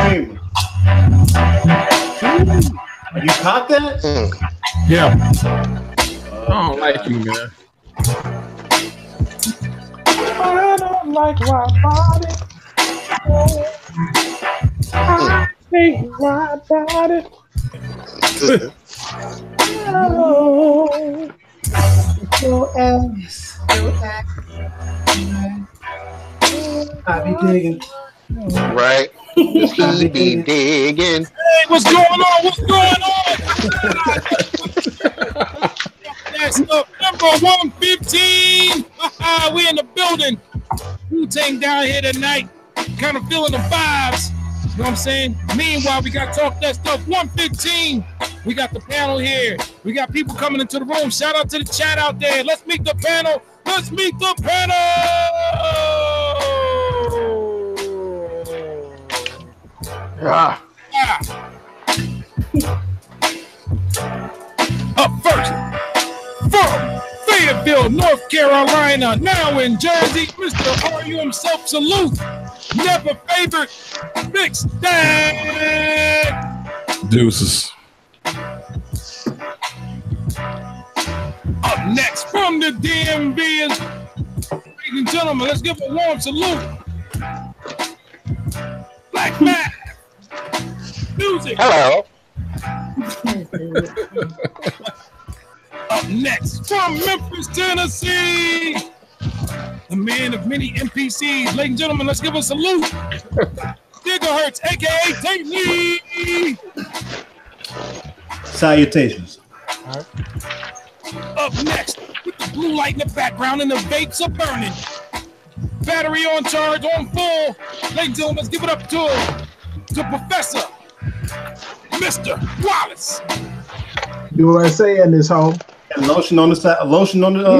Game. You caught that? Yeah. I don't like you, man. I don't like wide body. I hate wide body. I be digging. Right. Just be digging. Hey, what's going on? What's going on? That's up number 115. We in the building. Wu-Tang down here tonight. Kind of feeling the vibes. You know what I'm saying? Meanwhile, we got Talk That Stuff 115. We got the panel here. We got people coming into the room. Shout out to the chat out there. Let's meet the panel. Let's meet the panel. Up first, from Fayetteville, North Carolina, now in Jersey, Mr. RU himself, salute. Never favored, Big Stack. Deuces. Up next, from the DMV is, ladies and gentlemen, let's give a warm salute. Black Man. Music. Hello. Up next, from Memphis, Tennessee, the man of many NPCs. Ladies and gentlemen, let's give a salute. Gigahertz, aka Take Me. Salutations. Right. Up next, with the blue light in the background and the vapes are burning. Battery on charge, on full. Ladies and gentlemen, let's give it up to Professor Mr. Wallace. USA in this home. And lotion on the side, lotion on the light.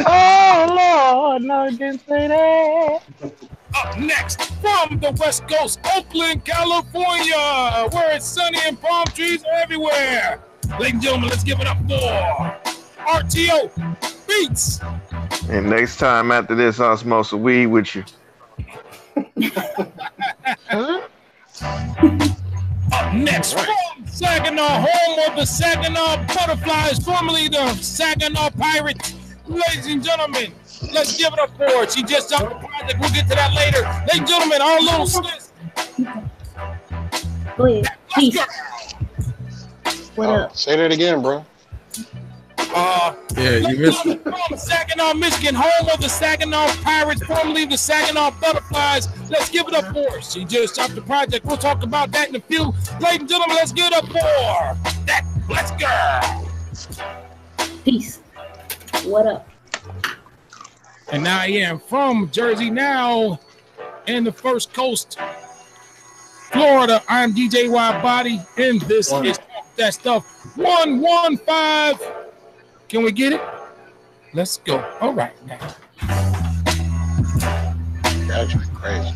Oh Lord, no, I didn't say that. Up next, from the West Coast, Oakland, California, where it's sunny and palm trees are everywhere. Ladies and gentlemen, let's give it up for RTO Beats. And next time after this, I'll smoke some weed with you. Up next, from Saginaw, home of the Saginaw Butterflies, formerly the Saginaw Pirates. Ladies and gentlemen, let's give it up for her. She just jumped the project. We'll get to that later. Ladies and gentlemen, our little sis. Go ahead. Peace. What up? Say that again, bro. Yeah, you missed it. From Saginaw, Michigan, home of the Saginaw Pirates, formerly the Saginaw Butterflies. Let's give it up for her. She just stopped the project. We'll talk about that in a few. Ladies and gentlemen, let's give it up for that Let's Girl. Peace. What up? And I am from Jersey now in the First Coast, Florida. I'm DJ WIDEBODY, and this is That Stuff 115. Can we get it? Let's go. All right now. That's crazy.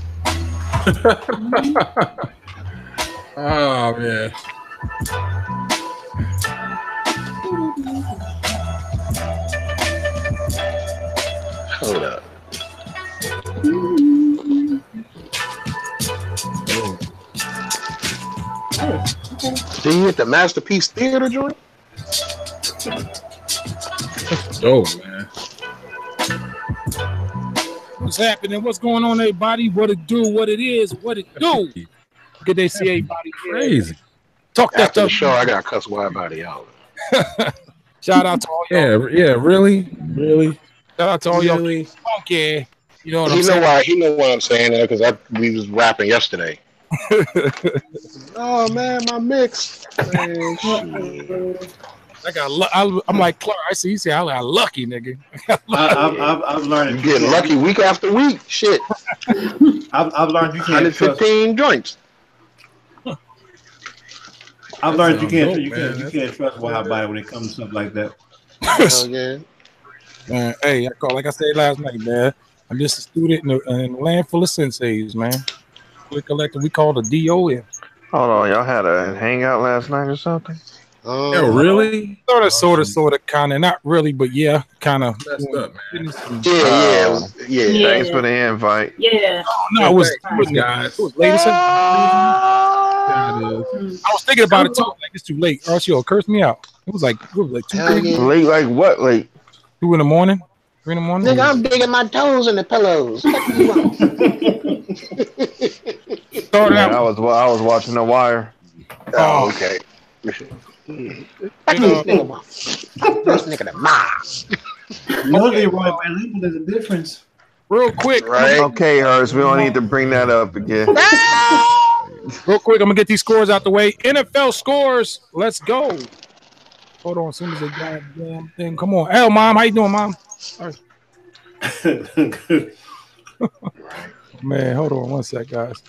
Oh man. Hold up. Did you hit the Masterpiece Theater joint? Oh man. What's happening? What's going on, everybody? What it do? What it is? What it do? Good day, see everybody. Crazy. Talk that After the stuff. show, I gotta cuss WIDEBODY out. Shout out to all y'all. Yeah, really? Shout out to all y'all. Really? Funky. You know what I'm He saying? know why? He know why I'm saying that because we was rapping yesterday. Oh man, my mix. Man, I got. I'm like Clark. I see. You say I got lucky, nigga. I've learned you getting lucky week after week. Shit. I've learned you can't 115 joints. I've learned you can't trust WIDEBODY when it comes to something like that. Hell yeah. Man, hey, like I said last night, man. I'm just a student in a land full of senseis, man. We call the DOM. Hold on, y'all had a hangout last night or something? Oh, really? Sort of, kind of. Not really, but yeah, kind of. Messed up, man. Yeah. Thanks for the invite. Yeah. No, it was guys. It was late. I was thinking about it too. Like it's too late, or else you'll curse me out. It was like 2, 3. Late like what? Late? 2 in the morning, 3 in the morning. Nigga, I'm digging my toes in the pillows. I was watching The Wire. Oh, okay. First nigga the mob. No, they right, man. There's a difference. Real quick, Right. Okay, Hurst, we don't need to bring that up again. real quick, I'm gonna get these scores out the way. NFL scores. Let's go. Hold on, as soon as they got damn thing. Come on, L, mom. How you doing, mom? All right. Man, hold on 1 sec, guys.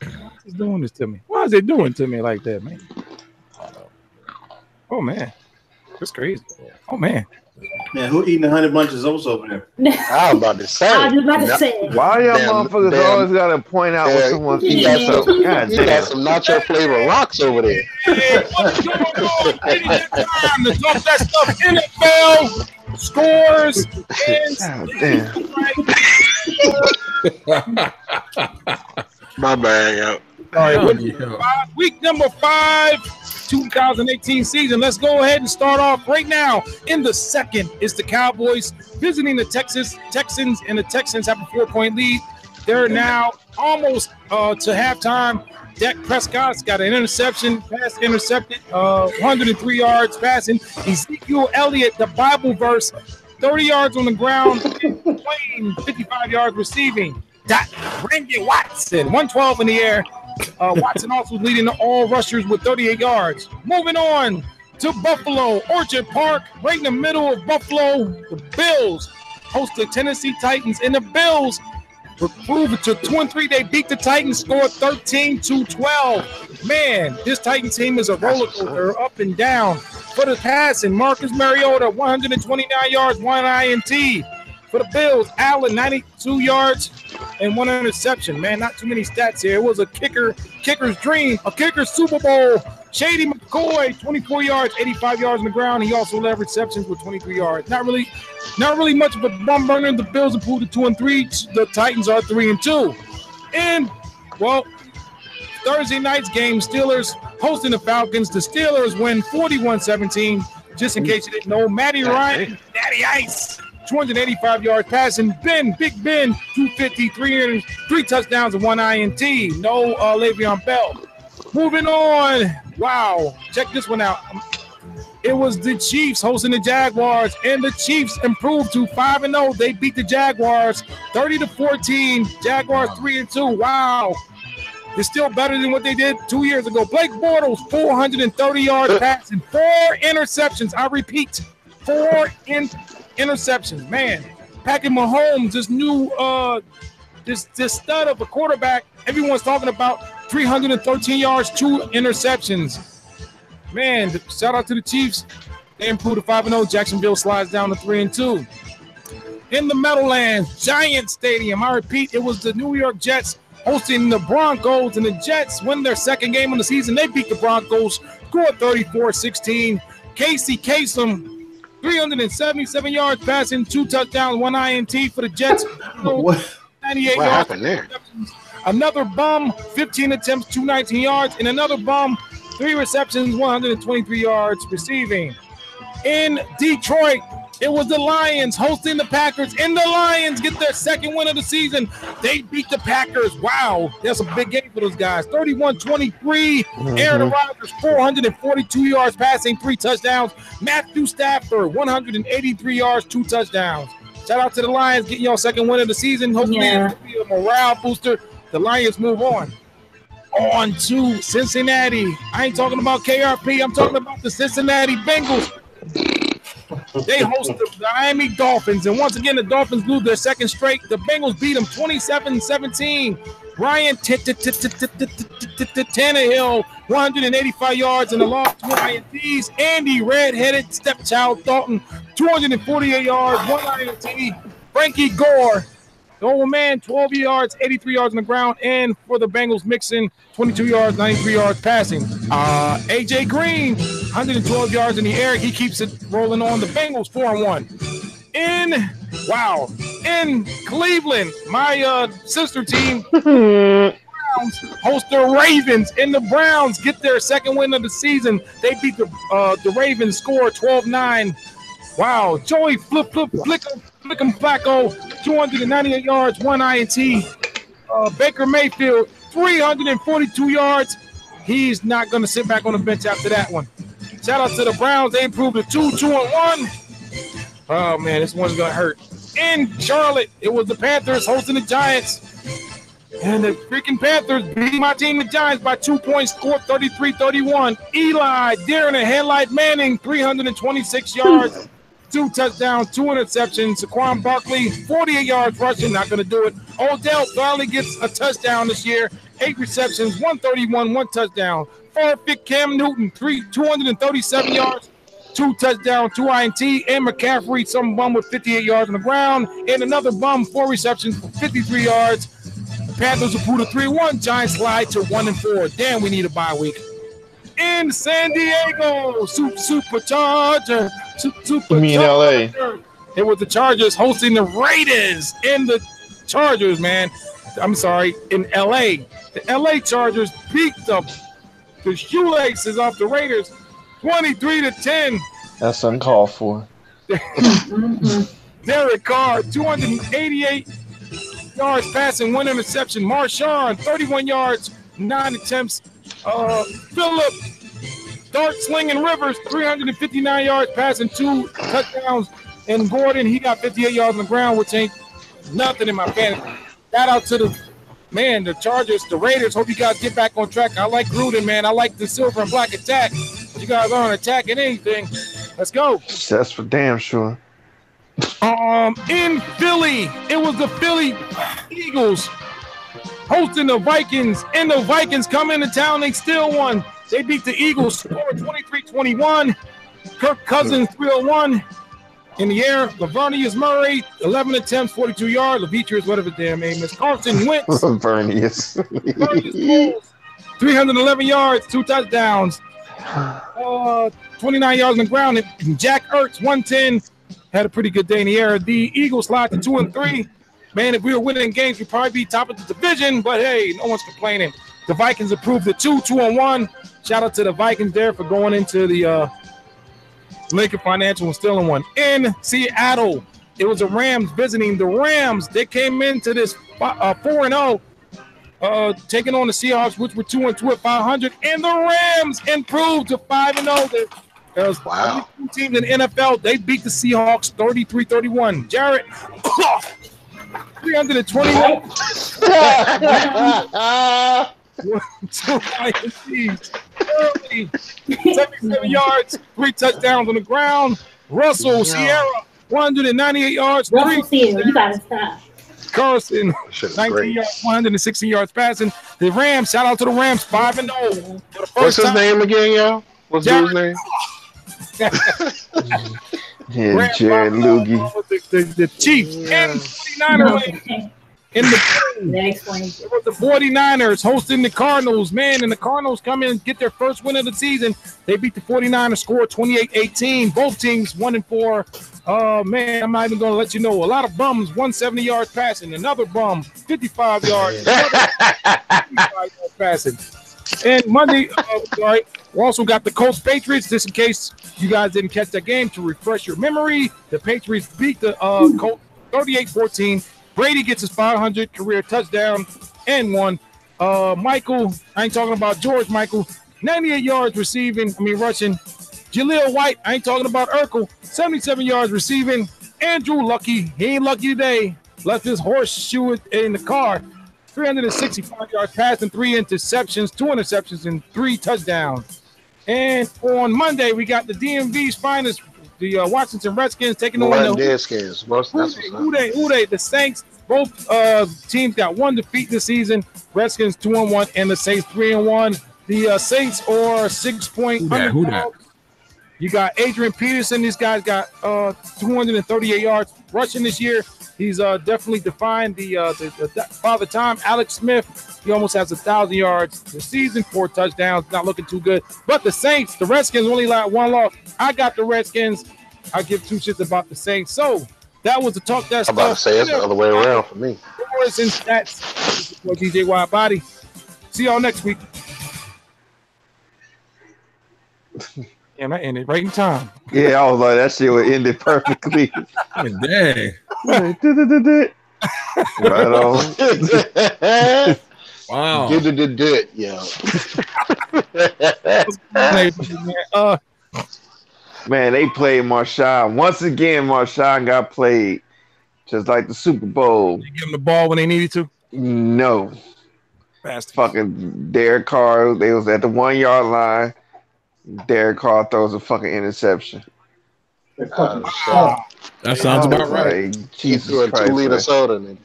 Why is it doing this to me? Why is it doing to me like that, man? Oh man, that's crazy. Oh man. Man, who eating 100 bunches of oats over there? I was about to say. I was about to say. Why y'all motherfuckers always gotta point out what someone's eating? So, God He got damn. some nacho flavor rocks over there. Hey, what's going on? It's time to talk that stuff. NFL scores and My bad, yo. all right, week number 5, 2018 season. Let's go ahead and start off right now. In the second is the Cowboys visiting the Texans, and the Texans have a 4-point lead. They're now almost to halftime. Dak Prescott's got an interception, pass intercepted, 103 yards passing. Ezekiel Elliott, the Bible verse, 30 yards on the ground, playing 55 yards receiving. Randy Watson, 112 in the air. Watson also leading all rushers with 38 yards. Moving on to Buffalo, Orchard Park, right in the middle of Buffalo. The Bills host the Tennessee Titans, and the Bills were proven to 2-3. They beat the Titans, scored 13-12. Man, this Titan team is a roller coaster, up and down. For the passing, Marcus Mariota, 129 yards, 1 INT. For the Bills, Allen, 92 yards and 1 interception. Man, not too many stats here. It was a kicker's dream, a kicker's Super Bowl. Shady McCoy, 24 yards, 85 yards on the ground. He also led receptions with 23 yards. Not really much of a bum burner. The Bills improved to 2-3. The Titans are 3-2. And, well, Thursday night's game, Steelers hosting the Falcons. The Steelers win 41-17. Just in case you didn't know, Matty Ryan, Daddy Ice, 285 yards passing. Big Ben, 250, 3 touchdowns and 1 INT. No Le'Veon Bell. Moving on. Wow. Check this one out. It was the Chiefs hosting the Jaguars, and the Chiefs improved to 5-0. They beat the Jaguars 30-14. Jaguars 3-2. Wow. It's still better than what they did 2 years ago. Blake Bortles, 430 yards passing, 4 interceptions. I repeat, 4 interceptions. Man, Patrick Mahomes, this new this stud of a quarterback. Everyone's talking about 313 yards, 2 interceptions. Man, shout out to the Chiefs. They improved to 5-0. Jacksonville slides down to 3-2. In the Meadowlands, Giant Stadium. I repeat, it was the New York Jets hosting the Broncos, and the Jets win their second game of the season. They beat the Broncos, scored 34-16. Casey Kasem, 377 yards passing, 2 touchdowns, 1 INT for the Jets. 98 What yards. happened there? Another bum, 15 attempts, 219 yards, and another bum, 3 receptions, 123 yards receiving. In Detroit, it was the Lions hosting the Packers, and the Lions get their second win of the season. They beat the Packers. Wow, that's a big game for those guys. 31-23. Aaron Rodgers, 442 yards passing, 3 touchdowns. Matthew Stafford, 183 yards, 2 touchdowns. Shout out to the Lions getting y'all second win of the season. Hopefully it'll be a morale booster. The Lions move on. On to Cincinnati. I ain't talking about KRP. I'm talking about the Cincinnati Bengals. They host the Miami Dolphins, and once again, the Dolphins lose their second straight. The Bengals beat them 27-17. Ryan Tannehill, 185 yards and a loss, 2 INTs. Andy, red-headed stepchild Dalton, 248 yards, 1 INT. Frankie Gore, The old man, 12 yards, 83 yards on the ground. And for the Bengals, Mixon, 22 yards, 93 yards passing. A.J. Green, 112 yards in the air. He keeps it rolling on. The Bengals, 4-1. In Cleveland, my sister team, Browns host the Ravens, and the Browns get their second win of the season. They beat the Ravens, score 12-9. Wow, Joey Flickum Flacco, 298 yards, 1 INT. Baker Mayfield, 342 yards. He's not going to sit back on the bench after that one. Shout out to the Browns. They improved to 2-1. Oh, man, this one's going to hurt. In Charlotte, it was the Panthers hosting the Giants. And the freaking Panthers beat my team, the Giants, by 2 points, scored 33-31. Eli, Deer in a headlight, Manning, 326 yards, 2 touchdowns, 2 interceptions. Saquon Barkley, 48 yards rushing, not going to do it. Odell finally gets a touchdown this year, 8 receptions, 131, 1 touchdown. Perfect Cam Newton, 237 yards, 2 touchdowns, 2 INT. And McCaffrey, some bum with 58 yards on the ground. And another bum, 4 receptions for 53 yards. The Panthers will pull to 3-1. Giants slide to 1-4. Damn, we need a bye week. In San Diego, Supercharger. You mean LA? It was the Chargers hosting the Raiders. And the Chargers, man. I'm sorry, in LA. The LA Chargers beat the shoelaces off the Raiders 23-10. That's uncalled for. Derek Carr, 288 yards passing, 1 interception. Marshawn, 31 yards, 9 attempts. Phillip, dart slinging Rivers, 359 yards passing, 2 touchdowns. And Gordon, he got 58 yards on the ground, which ain't nothing in my fantasy. Shout out to the Chargers, the Raiders. Hope you guys get back on track. I like Gruden, man. I like the silver and black attack. You guys aren't attacking anything. Let's go. That's for damn sure. In Philly, it was the Philly Eagles hosting the Vikings, and the Vikings come into town. They still won. They beat the Eagles, scored 23-21. Kirk Cousins, 301 in the air. Lavernius Murray, 11 attempts, 42 yards. Levitrius, whatever his damn name is. Carson Wentz, Lavernius. 311 yards, 2 touchdowns. 29 yards on the ground. And Jack Ertz, 110, had a pretty good day in the air. The Eagles slide to 2-3. Man, if we were winning games, we'd probably be top of the division, but hey, no one's complaining. The Vikings improved to 2-1. Shout out to the Vikings there for going into the Lincoln Financial and stealing one. In Seattle, it was the Rams visiting the Rams. They came into this 4-0. Taking on the Seahawks, which were 2-2 at 500, and the Rams improved to 5-0. There's two teams in the NFL. They beat the Seahawks 33-31. Jarrett, 321. 2 INTs. 77 yards, 3 touchdowns on the ground. Russell Sierra, 198 yards. Russell Sierra, you gotta stop. Carson, 19 yards, 160 yards passing. The Rams, shout out to the Rams, 5-0. What's his name again, y'all? What's his name? Yeah, Jared Loogie. The Chiefs and 49ers in it was the 49ers hosting the Cardinals, man, and the Cardinals come in and get their first win of the season. They beat the 49ers, scored 28-18. Both teams 1-4. Man, I'm not even going to let you know. A lot of bums, 170 yards passing. Another bum, 55 yards. 55 yards passing. And Monday, we also got the Colts Patriots. Just in case you guys didn't catch that game, to refresh your memory, the Patriots beat the Colts 38-14. Brady gets his 500 career touchdown and won. Michael, I ain't talking about George Michael, 98 yards rushing. Jaleel White, I ain't talking about Urkel, 77 yards receiving. Andrew Lucky, he ain't lucky today. Left his horseshoe in the car. 365 yards passing, 3 interceptions, 2 interceptions, and 3 touchdowns. And on Monday, we got the DMV's finest, the Washington Redskins taking on the Redskins. Who they? The Saints. Both teams got 1 defeat this season. Redskins 2-1, and the Saints 3-1. The Saints are 6-point underdogs. You got Adrian Peterson. This guy's got 238 yards rushing this year. He's definitely defined the Father Time. Alex Smith, he almost has 1,000 yards this season, 4 touchdowns. Not looking too good. But the Saints, the Redskins only like 1 loss. I got the Redskins. I give 2 shits about the Saints. So that was the Talk That Stuff. I'm about to say it's the other way around for me. Scores and stats for DJ Widebody. See y'all next week. Damn, I ended right in time. Yeah, I was like, that shit would end it perfectly. Dang. Right on. Wow. Good, yo. Man, they played Marshawn. Once again, Marshawn got played just like the Super Bowl. You give them the ball when they needed to? No. Fast. Fucking Derek Carr, they was at the 1 yard line. Derek Carr throws a fucking interception. That sounds about right. Like, Jesus Christ. 2-liter soda, nigga.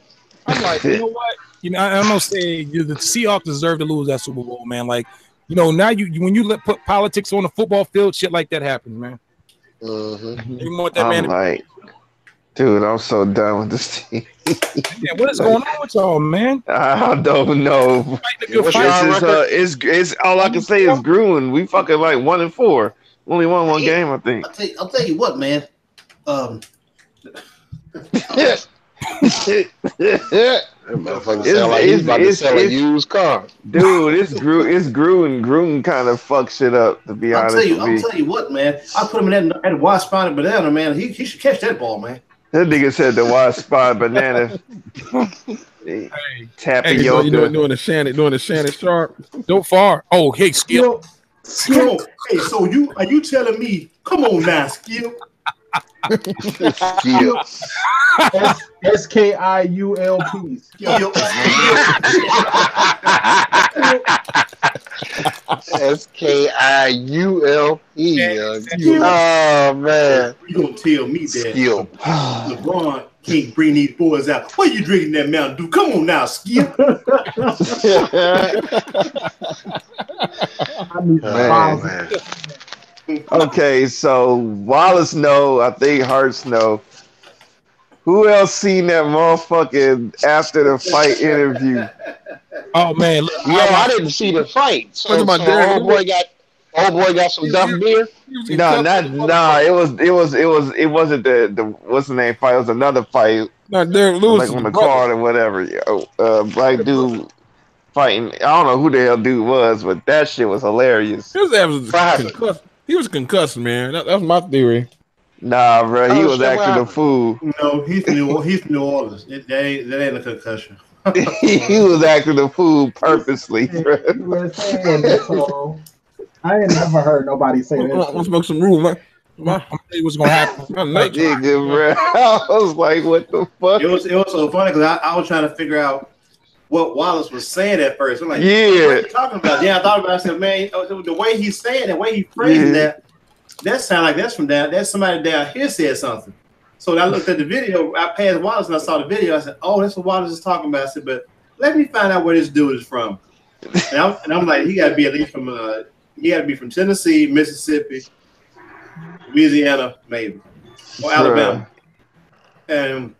I'm like, you know what? I'm gonna say the Seahawks deserve to lose that Super Bowl, man. Like, now when you put politics on the football field, shit like that happens, man. Mm-hmm. You want that man? Like, dude, I'm so done with this team. Yeah, what is going on with y'all, man? I don't know. It's all I can say is Gruen. We fucking like 1-4. Only won one game, I think. I'll tell you what, man. That motherfucker sound like he's about to sell a used car. Dude, it's Gruen. Gruen kind of fuck shit up, to be honest. I'll tell you what, man. I put him in that wide spot banana, man. He should catch that ball, man. That nigga said the wide spot banana. Tapping you doing the Shannon Sharp. Don't far. Oh, hey, Skip. Skip. Hey, so are you telling me? Come on now, Skip. Skip. SKIULP. SKIULP. Oh man. You gonna tell me that LeBron can't bring these boys out? Why you drinking that Mountain Dew? Come on now, Skip. Man. Okay, so Wallace know, I think Hurts know. Who else seen that motherfucking after the fight interview? Oh man, I didn't see the fight. So old boy got some Duff beer. It wasn't the what's the name fight. It was another fight. No, Derek Lewis, like on the card or whatever. Black dude fighting. I don't know who the hell dude was, but that shit was hilarious. He was concussed, man. That's my theory. Nah, bro, he was acting a fool. No, he's from New Orleans. That ain't a concussion. He was acting a fool purposely, bro. I ain't never heard nobody say that. Let's smoke some room, man. I'm gonna tell you what's gonna happen. Nigga, bro. I was like, what the fuck? It was so funny because I was trying to figure out what Wallace was saying at first. I'm like, yeah, what are you talking about? Yeah, I thought about it. I said, man, the way he's saying, the way he phrased that sounds like that's somebody down here said something. So I looked at the video. I passed Wallace and I saw the video. I said, oh, that's what Wallace is talking about. I said, but let me find out where this dude is from. And I'm like, he got to be at least from from Tennessee, Mississippi, Louisiana, maybe, or Alabama. And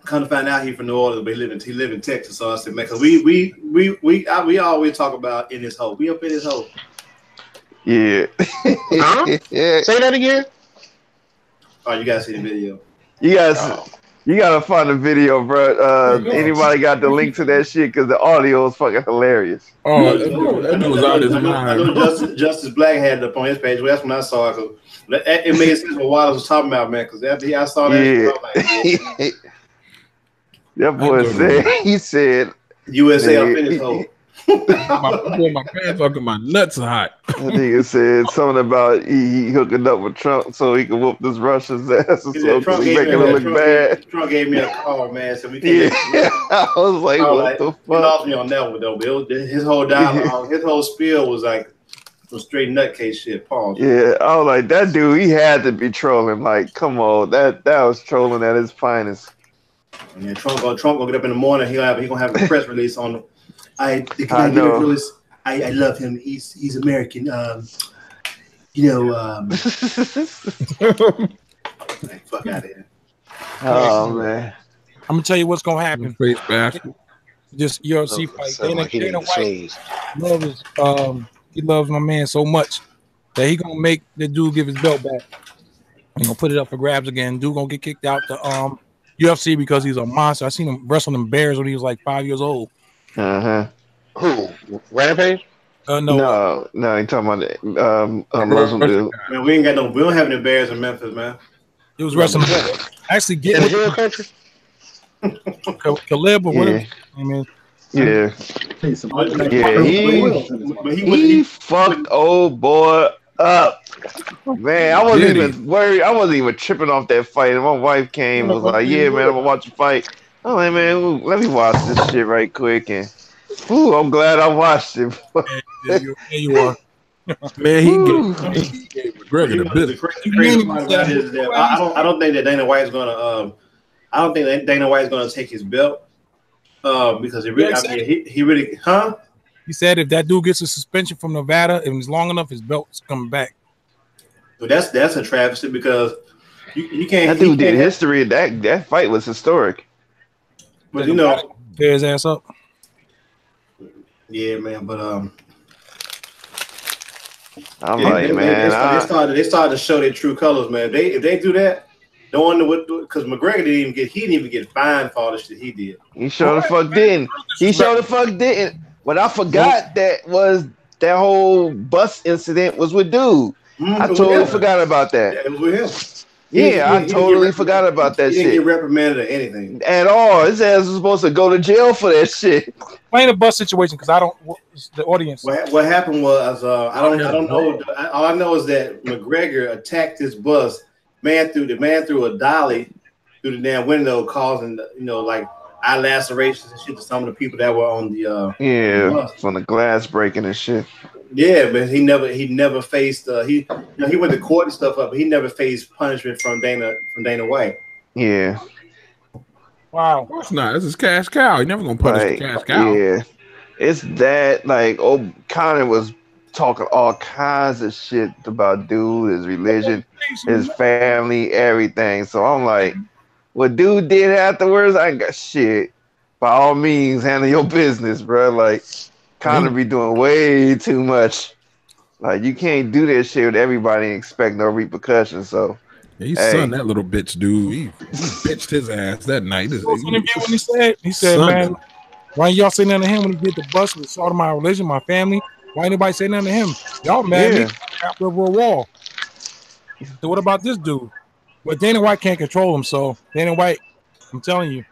kind of find out he's from New Orleans, but he live in Texas. So I said, man, because we always talk about in this hole. We up in this hole. Yeah. Yeah. Say that again. Oh, you guys see the video? You gotta find the video, bro. Anybody got the link to that shit? Because the audio is fucking hilarious. Oh, that dude was out of his mind. I know Justice Black had it up on his page. Well, that's when I saw it. It made sense what Wallace was talking about, man. Because after I saw that, like, that boy said, USA up in his hole. my pants up and my nuts are hot. That nigga said something about he hooking up with Trump so he can whoop this Russian's ass or something. He making it look bad. Trump gave me a call, man. So we can't. I was like, what the fuck? He lost me on that one though. His whole dialogue, his whole spiel was like some straight nutcase shit. Pause. Yeah, I was like, that dude, he had to be trolling. Like, come on, that was trolling at his finest. And then Trump gonna get up in the morning. He gonna have a press release on. I know. I love him. He's American. fuck out of here. Oh man. I'm gonna tell you what's gonna happen. Face bastard. This UFC fight. Dana White loves he loves my man so much that he gonna make the dude give his belt back. He gonna put it up for grabs again. Dude gonna get kicked out to UFC because he's a monster. I seen him wrestling them bears when he was like 5 years old. Who? Rampage? No, you talking about the Muslim dude. Man, we don't have any bears in Memphis, man. He was wrestling actually getting in the hill country. Caleb or whatever. I mean, he fucked old boy up. Man, I wasn't even worried. I wasn't even tripping off that fight. And my wife came and was like, "Yeah, man, I'm gonna watch the fight." I'm like, "Man, let me watch this shit right quick." And I'm glad I watched it. There you are. Man, he gave McGregor the business. The crazy part about it is that I don't think that Dana White's gonna I don't think that Dana White's gonna take his belt because he really He said if that dude gets a suspension from Nevada and it's long enough, his belt's coming back. Well, that's a travesty because you can't. That dude did history. That fight was historic. But tear his ass up. Yeah, man. But they started to show their true colors, man. If they do that, no one would do it because McGregor didn't even get fined for all the shit he did. He sure the fuck didn't. He sure the fuck didn't. But I forgot that whole bus incident was with dude. I totally forgot about that. Yeah, it was with him. I totally forgot about that shit. He didn't get reprimanded or anything at all. His ass was supposed to go to jail for that shit. Explain the bus situation because I don't. The audience. What happened was I don't know. All I know is that McGregor attacked this bus. Man threw a dolly through the damn window, causing like eye lacerations and shit to some of the people that were on the bus. From the glass breaking and shit. Yeah, but he never faced he went to court and stuff up, but he never faced punishment from Dana White. Yeah. Wow. Of course not. This is cash cow. He never gonna punish the cash cow. Yeah. It's that Conor was talking all kinds of shit about dude, his religion, his family, everything. So I'm like, what dude did afterwards, I ain't got shit. By all means, handle your business, bro. Like, Conor be doing way too much. Like, you can't do that shit with everybody and expect no repercussions. So he sunned that little bitch, dude. He bitched his ass that night. He said, man, why y'all say nothing to him when he did the bus with sort of my religion, my family? Why anybody say nothing to him? Y'all mad me after over a wall. So what about this dude? But Dana White can't control him, so Dana White, I'm telling you,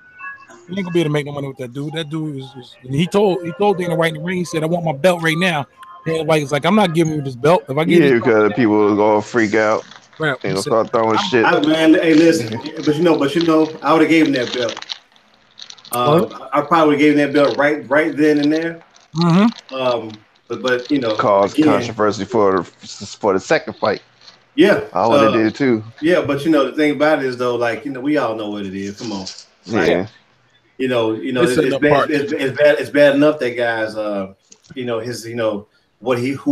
he ain't gonna be able to make no money with that dude. That dude is he told Dana White in the ring, he said, I want my belt right now. Dana White is like, I'm not giving you this belt. If I give you because people will go freak out. Right. They gonna start throwing shit. Man, hey, listen, but you know, I would have gave him that belt. I probably would have gave him that belt right then and there. But caused controversy for the second fight. Yeah, I would have did too. Yeah, but the thing about it is though, like we all know what it is. Come on, right? Yeah. It's bad enough that guys, who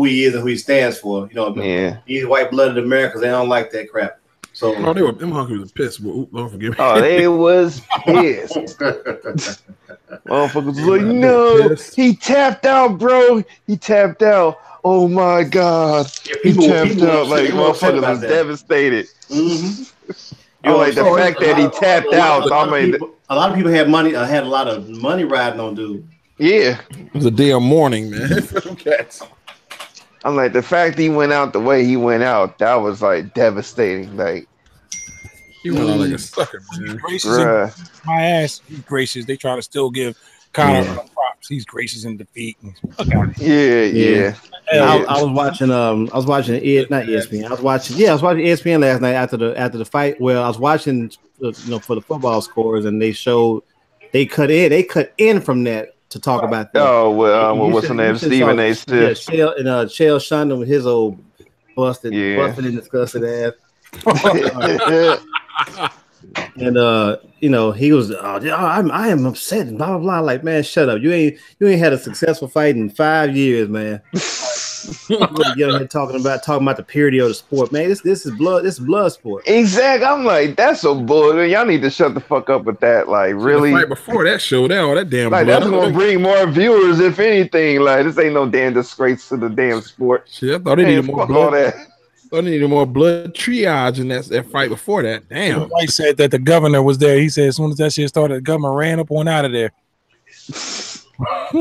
he is and who he stands for. These white-blooded Americans, they don't like that crap. So them honkies was pissed. Don't forgive me. Oh, they was pissed. Motherfuckers was like, no, he tapped out, bro. He tapped out. Oh my God. He tapped out. Like, motherfuckers was devastated. Like the fact that he tapped out. A lot of people had money. Had a lot of money riding on dude. Yeah. It was a damn morning, man. For them cats. I'm like, the fact he went out the way he went out, that was like devastating. Like, he went out like a sucker, man. My ass, he's gracious. They try to still give Conor props. He's gracious in defeat. Yeah. I was watching not ESPN. I was watching ESPN last night after the fight. Well, I was watching for the football scores, and they cut in from that to talk about that. Oh well, what's her name? Stephen A. Smith. Chael Shondon with his old busted and disgusted ass. And he was I am upset and blah blah blah. Like, man, shut up. You ain't had a successful fight in 5 years, man. Young here talking about the purity of the sport, man. This is blood. This is blood sport. Exactly. I'm like, that's so bullshit. Y'all need to shut the fuck up with that. Like, really? Right before that showdown, that damn like blood. that's gonna bring more viewers, if anything. Like, this ain't no damn disgrace to the damn sport. Shit, I thought they needed more blood. All that. I needed more blood triage in that fight before that. Damn. White said that the governor was there. He said as soon as that shit started, the governor ran up on out of there.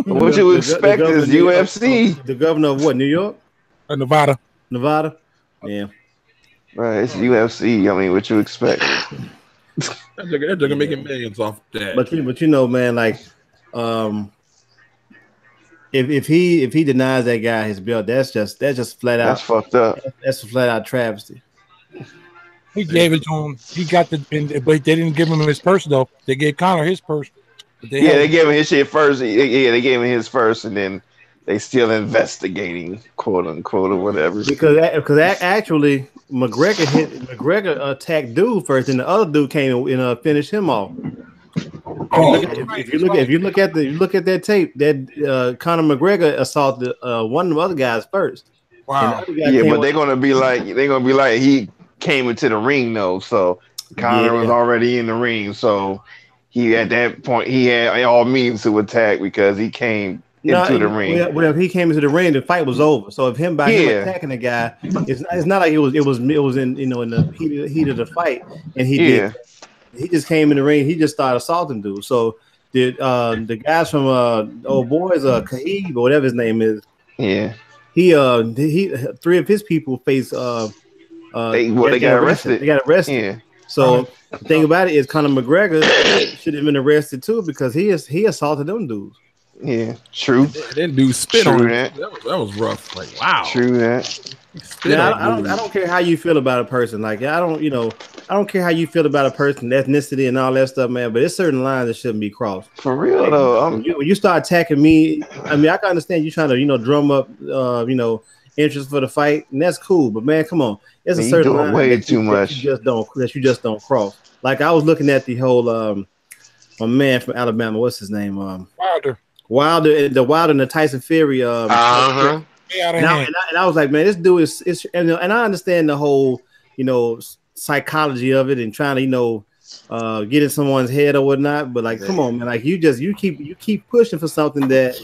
What you expect is UFC. The governor of what? New York? Nevada. Nevada? Yeah. Right, it's UFC. I mean, what you expect? They're gonna make millions off that. But you know, man, like, if he denies that guy his belt, that's just flat out. That's fucked up. That's a flat out travesty. He gave it to him. He got but they didn't give him his purse though. They gave Conor his purse. They gave him his shit first. Yeah, they gave him his first, and then they still investigating, quote unquote, or whatever. Because actually, McGregor attacked dude first, and the other dude came and finished him off. If you look at that tape, that Conor McGregor assaulted one of the other guys first. Wow. Yeah, but they're gonna be like he came into the ring though, so Conor was already in the ring, so he at that point he had all means to attack because he came into the ring. Well, if he came into the ring, the fight was over. So if him attacking the guy, it's not like it was in in the heat of the fight, and he did. He just came in the ring. He just started assaulting dudes. So the guys from old boys, Khabib or whatever his name is. Yeah. He three of his people face they got arrested. They got arrested. Yeah. So the thing about it is Conor McGregor should have been arrested too because he assaulted them dudes. Yeah, true. That dude spit on him. That was rough. Like, wow. True that. Yeah, I don't care how you feel about a person. Like I don't care how you feel about a person, ethnicity, and all that stuff, man. But there's certain lines that shouldn't be crossed. For real though, when you start attacking me, I mean, I can understand you trying to drum up interest for the fight, and that's cool. But man, come on, there's a certain line way too much that you just don't cross. Like I was looking at the whole my man from Alabama, what's his name? Wilder, and the Tyson Fury. And I was like, man, this dude is and I understand the whole psychology of it and trying to get in someone's head or whatnot. But like, come on, man, like you keep pushing for something that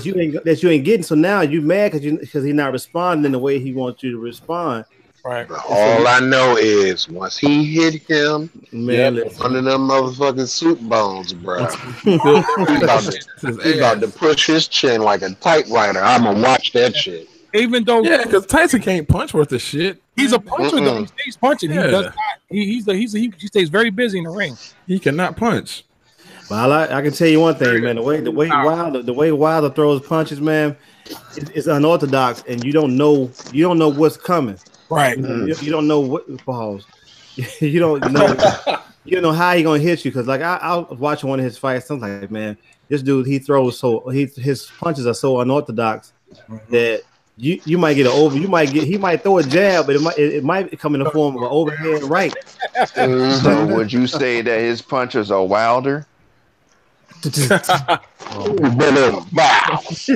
you ain't getting. So now you mad because he's not responding the way he wants you to respond. Right. All I know is once he hit him, man, one of them motherfucking soup bones, bro. He about to push his chin like a typewriter. I'm gonna watch that shit. Even though, because Tyson can't punch worth of shit. He's a puncher though. He stays punching. He does not. He stays very busy in the ring. He cannot punch. Well, I can tell you one thing, man. The way Wilder throws punches, man, it's unorthodox, and you don't know what's coming. Right. You don't know what balls. You don't know how he gonna hit you. Because like I was watching one of his fights. I'm like, man, this dude his punches are so unorthodox that you might get he might throw a jab, but it might come in the form of an overhead right. So would you say that his punches are Wilder? But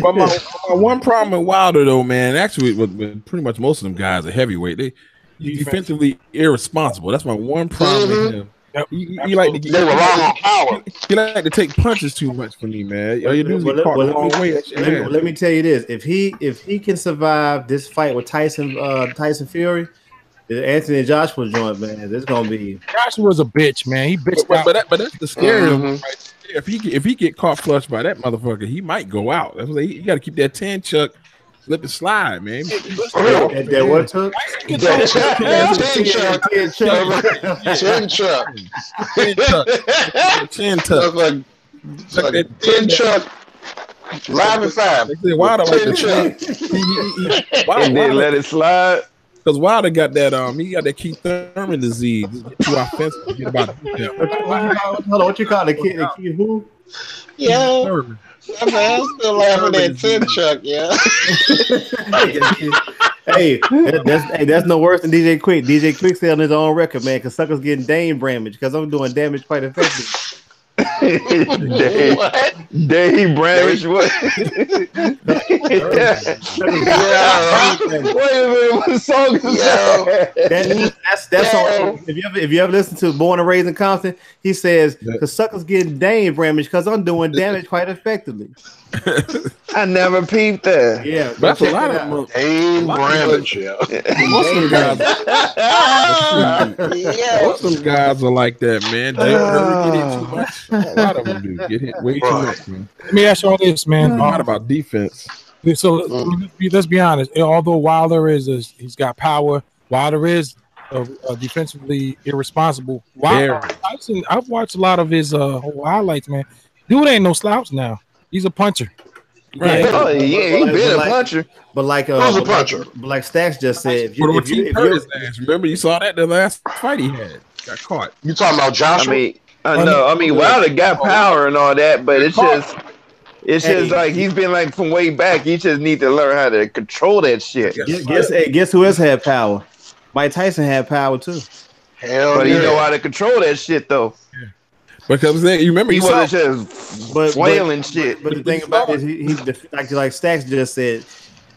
my one problem with Wilder though, man, actually with pretty much most of them guys are heavyweight. They defensively irresponsible. That's my one problem with him. You like to take punches too much for me, man. Let me tell you this: if he can survive this fight with Tyson Fury, the Anthony Joshua joint, man, this gonna be. Joshua's a bitch, man. He bitched out. But that's the scary right. If he get caught flush by that motherfucker, he might go out. That's what you got to keep that 10 chuck, slip and slide, man. That what took? 10 chuck. 10 chuck. Live and 5. Wilder like and then let it slide. Because Wilder got that he got that Keith Thurman disease. Too offensive. Get about hold on, what you call it? Keith who? Yeah. I'm still laughing at 10 Chuck, yeah. That's no worse than DJ Quick. DJ Quick said on his own record, man, because suckers getting Dame damage because I'm doing damage quite effective. Dave Bramish. What? Wait a minute. What song is that? That's on. If you ever listen to Born and Raised in Compton, he says the suckers getting Dave Bramish because I'm doing damage quite effectively. I never peeped that. Yeah, that's a lot of them. Dave Bramish. Most of them guys are like that, man. They don't really get hit too much. A lot of them do get hit way too much, man. Let me ask you all this, man. What about defense? So let's be honest. Although Wilder he's got power. Wilder is defensively irresponsible. I've watched a lot of his highlights, man. Dude ain't no slouch now. He's a puncher. Right. Oh yeah, he been a puncher. But like who's a puncher? But like Stacks just said, remember you saw that the last fight he had. Got caught. You talking about Joshua? I mean, Wilder got power and all that, but it's just like he's been like from way back. He just need to learn how to control that shit. Guess who else had power? Mike Tyson had power too. But he know how to control that shit though. Yeah. Because then, you remember he wasn't just flailing shit. But the thing about it is, he like Stacks just said,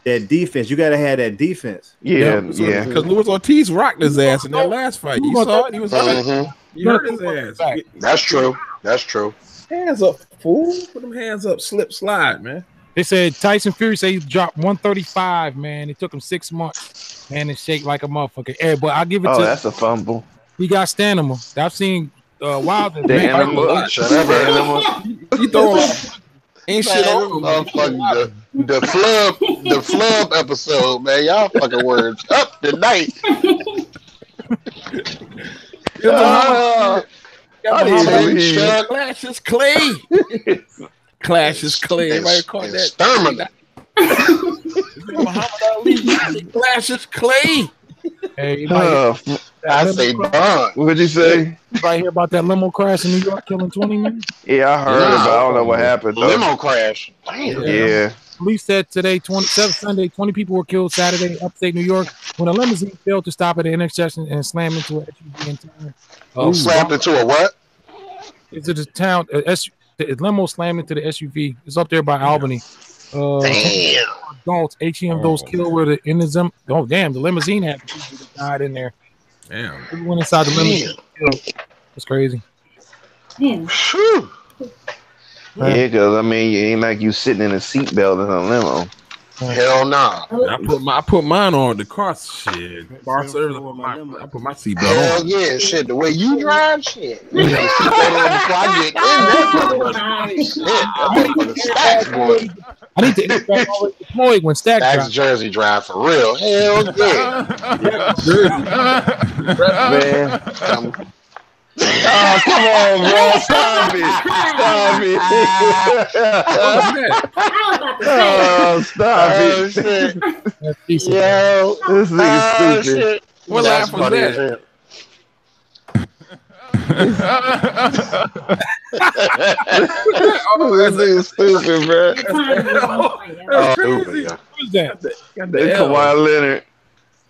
that defense. You got to have that defense. Yeah. Because Luis Ortiz rocked his ass in that last fight. You saw it. He was you hurt his ass. That's true. Hands up, fool. Put them hands up. Slip, slide, man. They said Tyson Fury said he dropped 135, man. It took him 6 months, man, to shake like a motherfucker. Hey, but I'll give it to that's a fumble. He got stamina. I've seen Wilder. The animal. Shut up, animal. You throwing ain't shit on the flub episode, man. Y'all fucking words up tonight. Clash is Clay. Clash is Clay. Everybody call that exterminate. Muhammad Ali. Clash is Clay. Hey, I say Bond. What'd you say? Anybody hear about that limo crash in New York killing 20 men? Yeah, I heard about it. I don't know what happened. Limo crash. Damn. Yeah. Police said today, Sunday, 20 people were killed Saturday, upstate New York, when a limousine failed to stop at an intersection and slammed into an SUV. Slammed into a what? It's a town. The limo slammed into the SUV. It's up there by Albany. Damn. Adults, those killed were in the oh damn, the limousine had people that died in there. Damn. We went inside the limousine. It's crazy. Damn. Yeah, because I mean, it ain't like you sitting in a seatbelt in a limo. Hell nah. I put mine on the car shit. Bar service. I put my seatbelt on. Hell yeah, shit. The way you drive, shit. You know, I need to interact always deployed when Stack drives. Jersey drive for real. Hell yeah. Man. Oh, come on, bro. Stop it. Stop it. Yo. This nigga's stupid. What laugh was that? This nigga's stupid, bro. That's crazy. Who's that? It's Kawhi Leonard.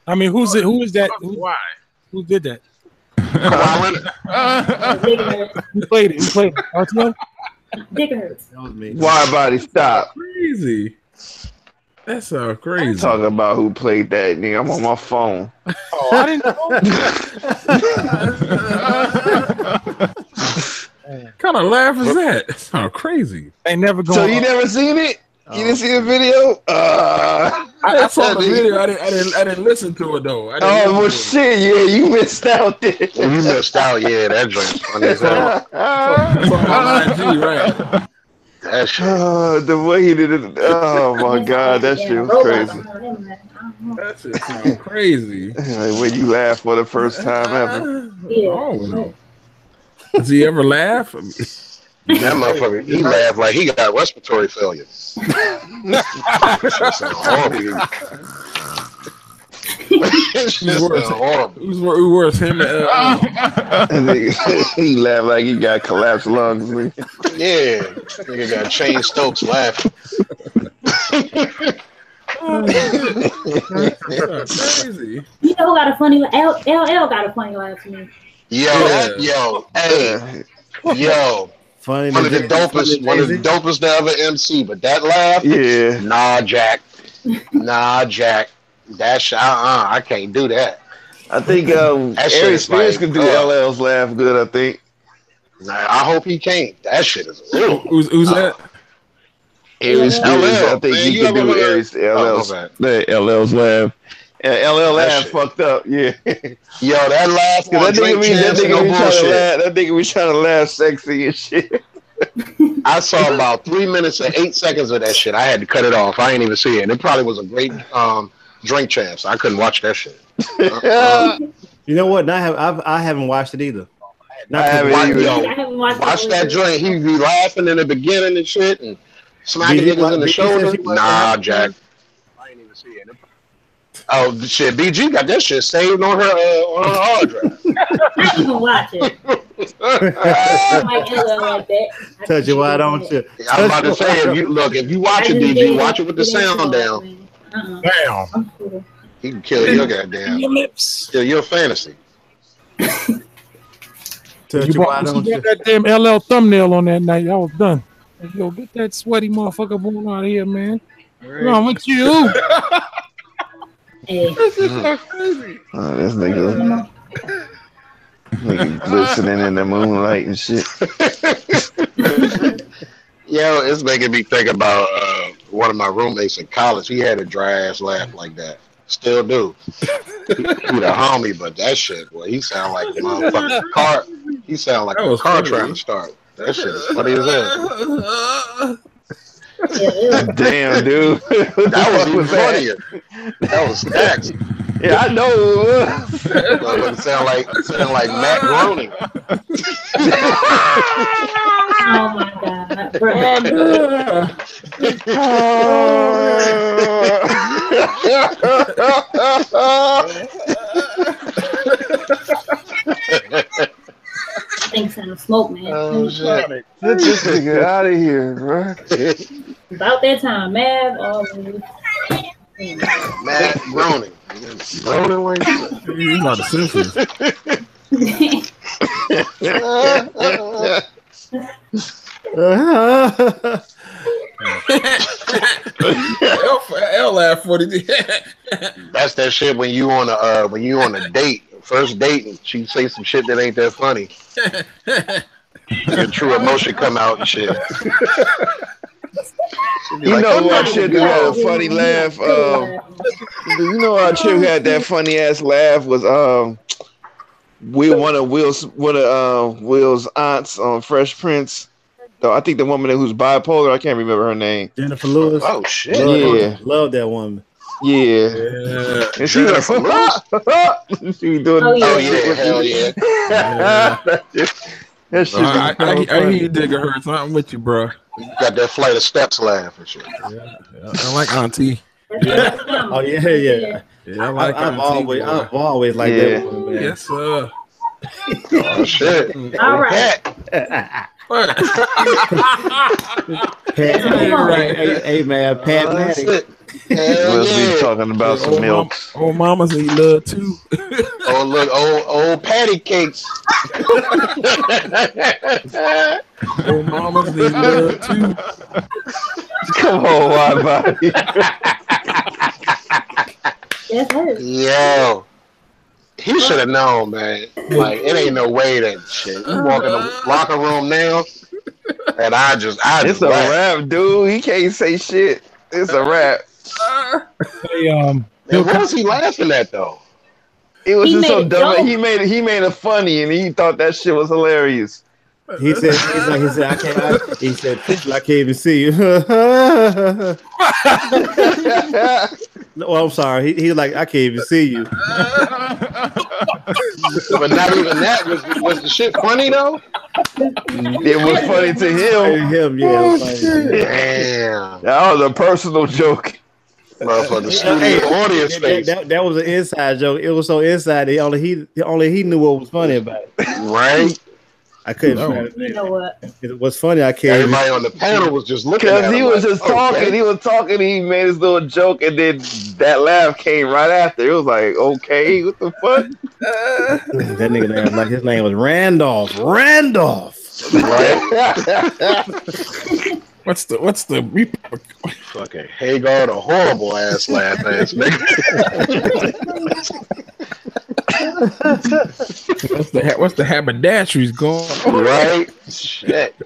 I mean, who's it? Who is that? Who did that? Who played it? RTO? Dick hurts. That was me. Wide body, stop. Crazy. That's so crazy. Talking about who played that, nigga. I'm on my phone. Oh, I didn't know. What kind of laugh is that? That's so crazy. They never go. So you never seen it? You didn't see the video? I saw the video. I didn't listen to it though. Well, shit, yeah, you missed out there. You missed out, yeah. That joint's funny as hell. Right. That shit. The way he did it. Oh my god, that shit was crazy. That shit sounds crazy. Like when you laugh for the first time ever. Yeah. Does he ever laugh? That motherfucker, he laughed like he got respiratory failure. Who's worse, him he laughed like he got collapsed lungs. Yeah, nigga got Shane Stokes laughing. Crazy. You know who got a funny laugh? LL got a funny laugh to me. Yo, Funny. One of the dopest to ever MC. But that laugh, nah, Jack. That's I can't do that. I think Ari Spears can do LL's laugh good. I think. I hope he can't. That shit is. Who's that? Ari Spears. I think he can do LL's laugh. LL laugh fucked up. Yeah. Yo, that laugh. That nigga was trying to laugh sexy and shit. I saw about 3 minutes and 8 seconds of that shit. I had to cut it off. I ain't even see it. And it probably was a great drink champs. I couldn't watch that shit. You know what? I haven't watched it either. I haven't watched that joint. He be laughing in the beginning and shit and smacking niggas in the shoulder. Nah, Jack. I ain't even see it. Oh shit! BG got that shit saved on her hard drive. I didn't even watch it. Like that. Touch it, why don't you? I'm about to say, if you watch it, BG, watch it with the sound down. Damn. He can kill your goddamn. Kill your fantasy. Touch it, why don't you? That damn LL thumbnail on that night. I was done. Yo, get that sweaty motherfucker born out of here, man. What's wrong with you? This is so crazy. Oh, this nigga glistening in the moonlight and shit. Yo, it's making me think about one of my roommates in college. He had a dry ass laugh like that. Still do. He the homie, but that shit, boy, he sound like a motherfucking car. He sound like a car trying to start. That shit is funny as hell. Damn, dude. That was even funnier. That was stacks. Yeah, I know it was. Sound like Matt groaning. Oh my god, bro. I think some smoke, man. Oh shit! Get this nigga out of here, bro. About that time, Mav always. Matt groaning. Groaning like He's not the Simpsons. L laugh 40. That's that shit when you on a date, first date, and she say some shit that ain't that funny. Your true emotion come out and shit. You know what chick who had a funny laugh? You know our chick who had that funny ass laugh was one of Will's aunts on Fresh Prince. I think the woman who's bipolar, I can't remember her name. Jennifer Lewis. Oh shit! Love that woman. Yeah. And she was like, she was doing. Oh yeah, hell yeah. That shit. I hear you digging her. So I'm with you, bro. You got that flight of steps laugh and shit. Yeah. I like Auntie. Yeah. Oh yeah. Yeah, I like I've Auntie. always liked that woman, man. Yes, sir. Oh shit! All right. Pat, hey man, Pat Matty. We'll be talking about some milk. Old mamas need love too. Oh look, old patty cakes. Old mamas need love too. Come on, Widebody. That's her. Yo. He should have known, man. Like, it ain't no way that shit. You walk in the locker room now, and I just it's a rap, dude. He can't say shit. It's a rap. Man, what was he laughing at though? It was just so dumb. He made it funny, and he thought that shit was hilarious. He said, I can't. He said, I can't even see you. No, I'm sorry. He was like, I can't even see you. But not even that was the shit funny though. It was funny to him. Yeah. Damn. That was a personal joke. Motherfucker, studio audience face. That was an inside joke. It was so inside. Only he knew what was funny about it. Right. I couldn't. You know what? It was funny. I can't. Everybody on the panel was just looking at him. Because he was just talking. Okay. He was talking. He made his little joke, and then that laugh came right after. It was like, okay, what the fuck? That nigga name, like his name was Randolph. What's the fucking Hagar, the horrible ass laugh ass nigga. what's the haberdashery's going? Right? Shit.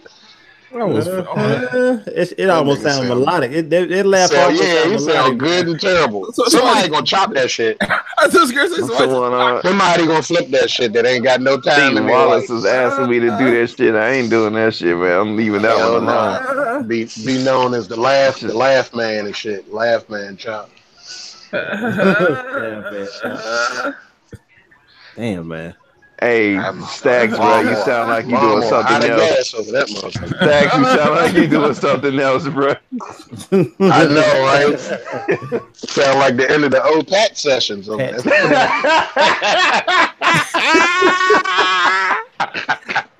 It almost sounds melodic. It laugh so, almost yeah, you melodic, sound good and terrible. Somebody gonna chop that shit. Somebody gonna flip that shit that ain't got no time. Steve Wallace is asking me to do that shit. I ain't doing that shit, man. I'm leaving that one alone. Be known as the laugh man and shit. Laugh man chop. Damn, man. Hey, Stacks, bro, you sound like you doing something else. Stacks, you sound like you doing something else, bro. I know, right? Sound like the end of the OPAC sessions.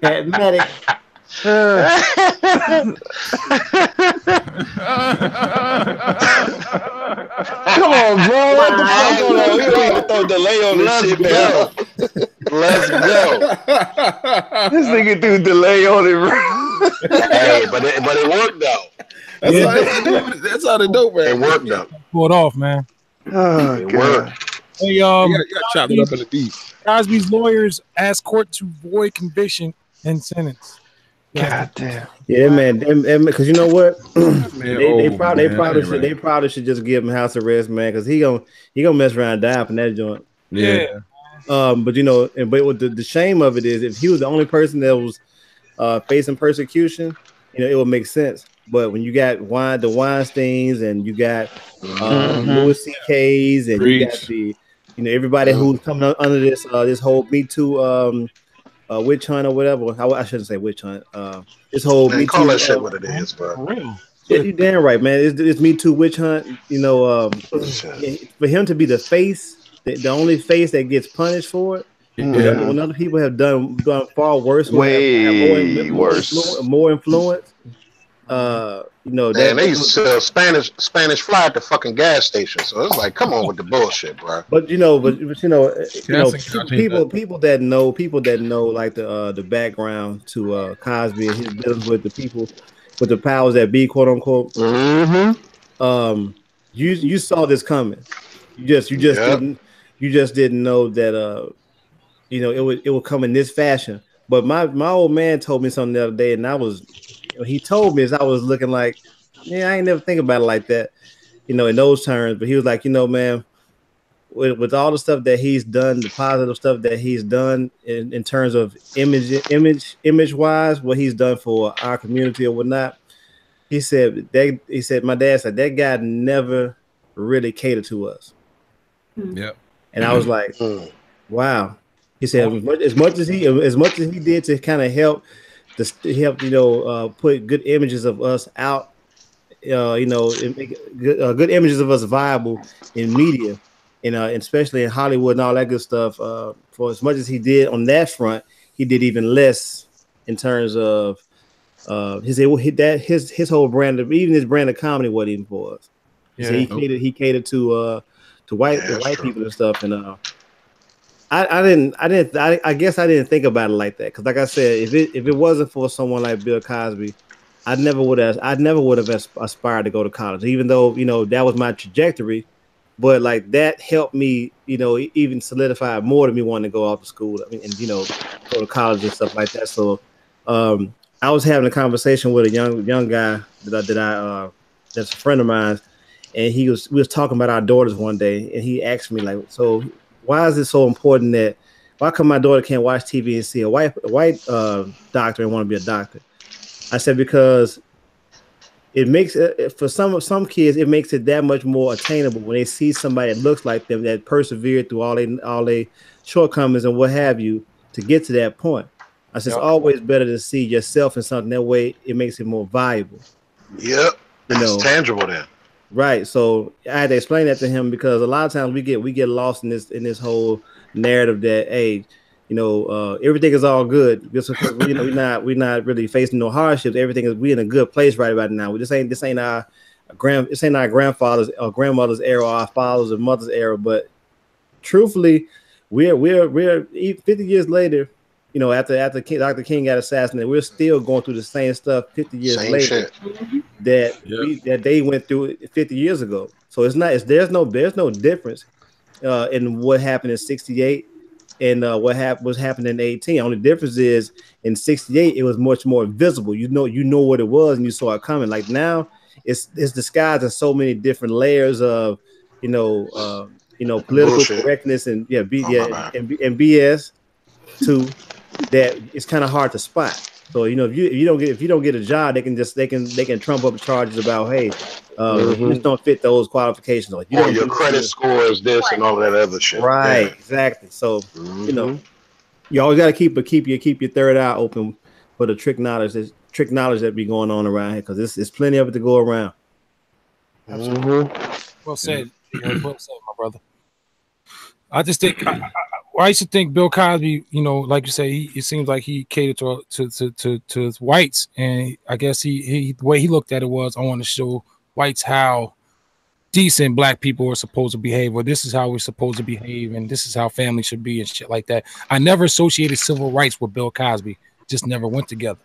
Medic. Come on, bro. What the fuck on that? We don't even throw delay on this shit, man. Let's go. This nigga threw delay on it, bro. Hey, but it worked though. That's how they do, man. It worked though. Pull it off, man. Oh, it God. worked. Hey, You gotta chop it up in the deep. Cosby's lawyers asked court to void conviction and sentence. God damn. Yeah, man. Because you know what? They probably should just give him house arrest, man. Because he gonna mess around and die from that joint. Yeah. But you know, but what the shame of it is, if he was the only person that was facing persecution, you know, it would make sense. But when you got the Weinsteins and you got Louis C.K.'s and you got the, you know, everybody who's coming under this whole Me Too witch hunt or whatever. I shouldn't say witch hunt. This whole Man, Me call Too. that shit what it is, bro. Yeah, you damn right, man. It's Me Too witch hunt. You know, for him to be the face, the only face that gets punished for it. When other people have done far worse, way worse, more influence. You know, man, they used to sell Spanish fly at the fucking gas station. So it's like, come on with the bullshit, bro. But people that know like the background to Cosby and his dealings with the people with the powers that be, quote unquote. You saw this coming. You just didn't know that you know it would come in this fashion. But my old man told me something the other day, and he told me as I was looking like, yeah, I ain't never think about it like that, you know, in those terms. But he was like, you know, man, with all the stuff that he's done, the positive stuff that he's done in terms of image wise, what he's done for our community or whatnot. He said my dad said that guy never really catered to us. Yeah. And I was like, wow. He said as much as he did to kind of help put good images of us out, make good images of us viable in media, and especially in Hollywood and all that good stuff. For as much as he did on that front, he did even less in terms of his whole brand of, even his brand of comedy wasn't even for us. Yeah. So he catered to white people and stuff, and I guess I didn't think about it like that, because like I said, if it wasn't for someone like Bill Cosby, I never would have aspired to go to college, even though, you know, that was my trajectory. But like that helped me, you know, even solidify more to me wanting to go off to school, and you know, go to college and stuff like that. So I was having a conversation with a young guy that's a friend of mine, and we was talking about our daughters one day, and he asked me like, so why is it so important why come my daughter can't watch TV and see a white doctor and want to be a doctor? I said, because it makes it, for some kids, it makes it that much more attainable when they see somebody that looks like them, that persevered through all they shortcomings and what have you to get to that point. I said, it's always better to see yourself in something. That way it makes it more valuable. Yep. It's tangible then. Right. So I had to explain that to him, because a lot of times we get lost in this whole narrative that, hey, you know, everything is all good just because we're not really facing no hardships. Everything is, we in a good place right about now. This ain't our grandfathers or grandmother's era, or our fathers and mothers' era. But truthfully, we're 50 years later. you know, after Dr. King got assassinated, we're still going through the same stuff 50 years later that they went through 50 years ago. So there's no difference in what happened in 68 and what was happening in 18. Only difference is in 68 it was much more visible. You know what it was and you saw it coming. Like now it's disguised in so many different layers of political bullshit, correctness and and BS too, that it's kind of hard to spot. So if you don't get a job, they can trump up charges about, hey, you just don't fit those qualifications. Like your credit score is this and all that other shit. Right, exactly. So you always got to keep your third eye open for the trick knowledge that be going on around here, because there's plenty of it to go around. Absolutely. Well said. Well said, my brother. I just think I used to think Bill Cosby, like you say, it seems like he catered to whites, and I guess the way he looked at it was, I want to show whites how decent black people are supposed to behave, or this is how we're supposed to behave, and this is how family should be and shit like that. I never associated civil rights with Bill Cosby; just never went together.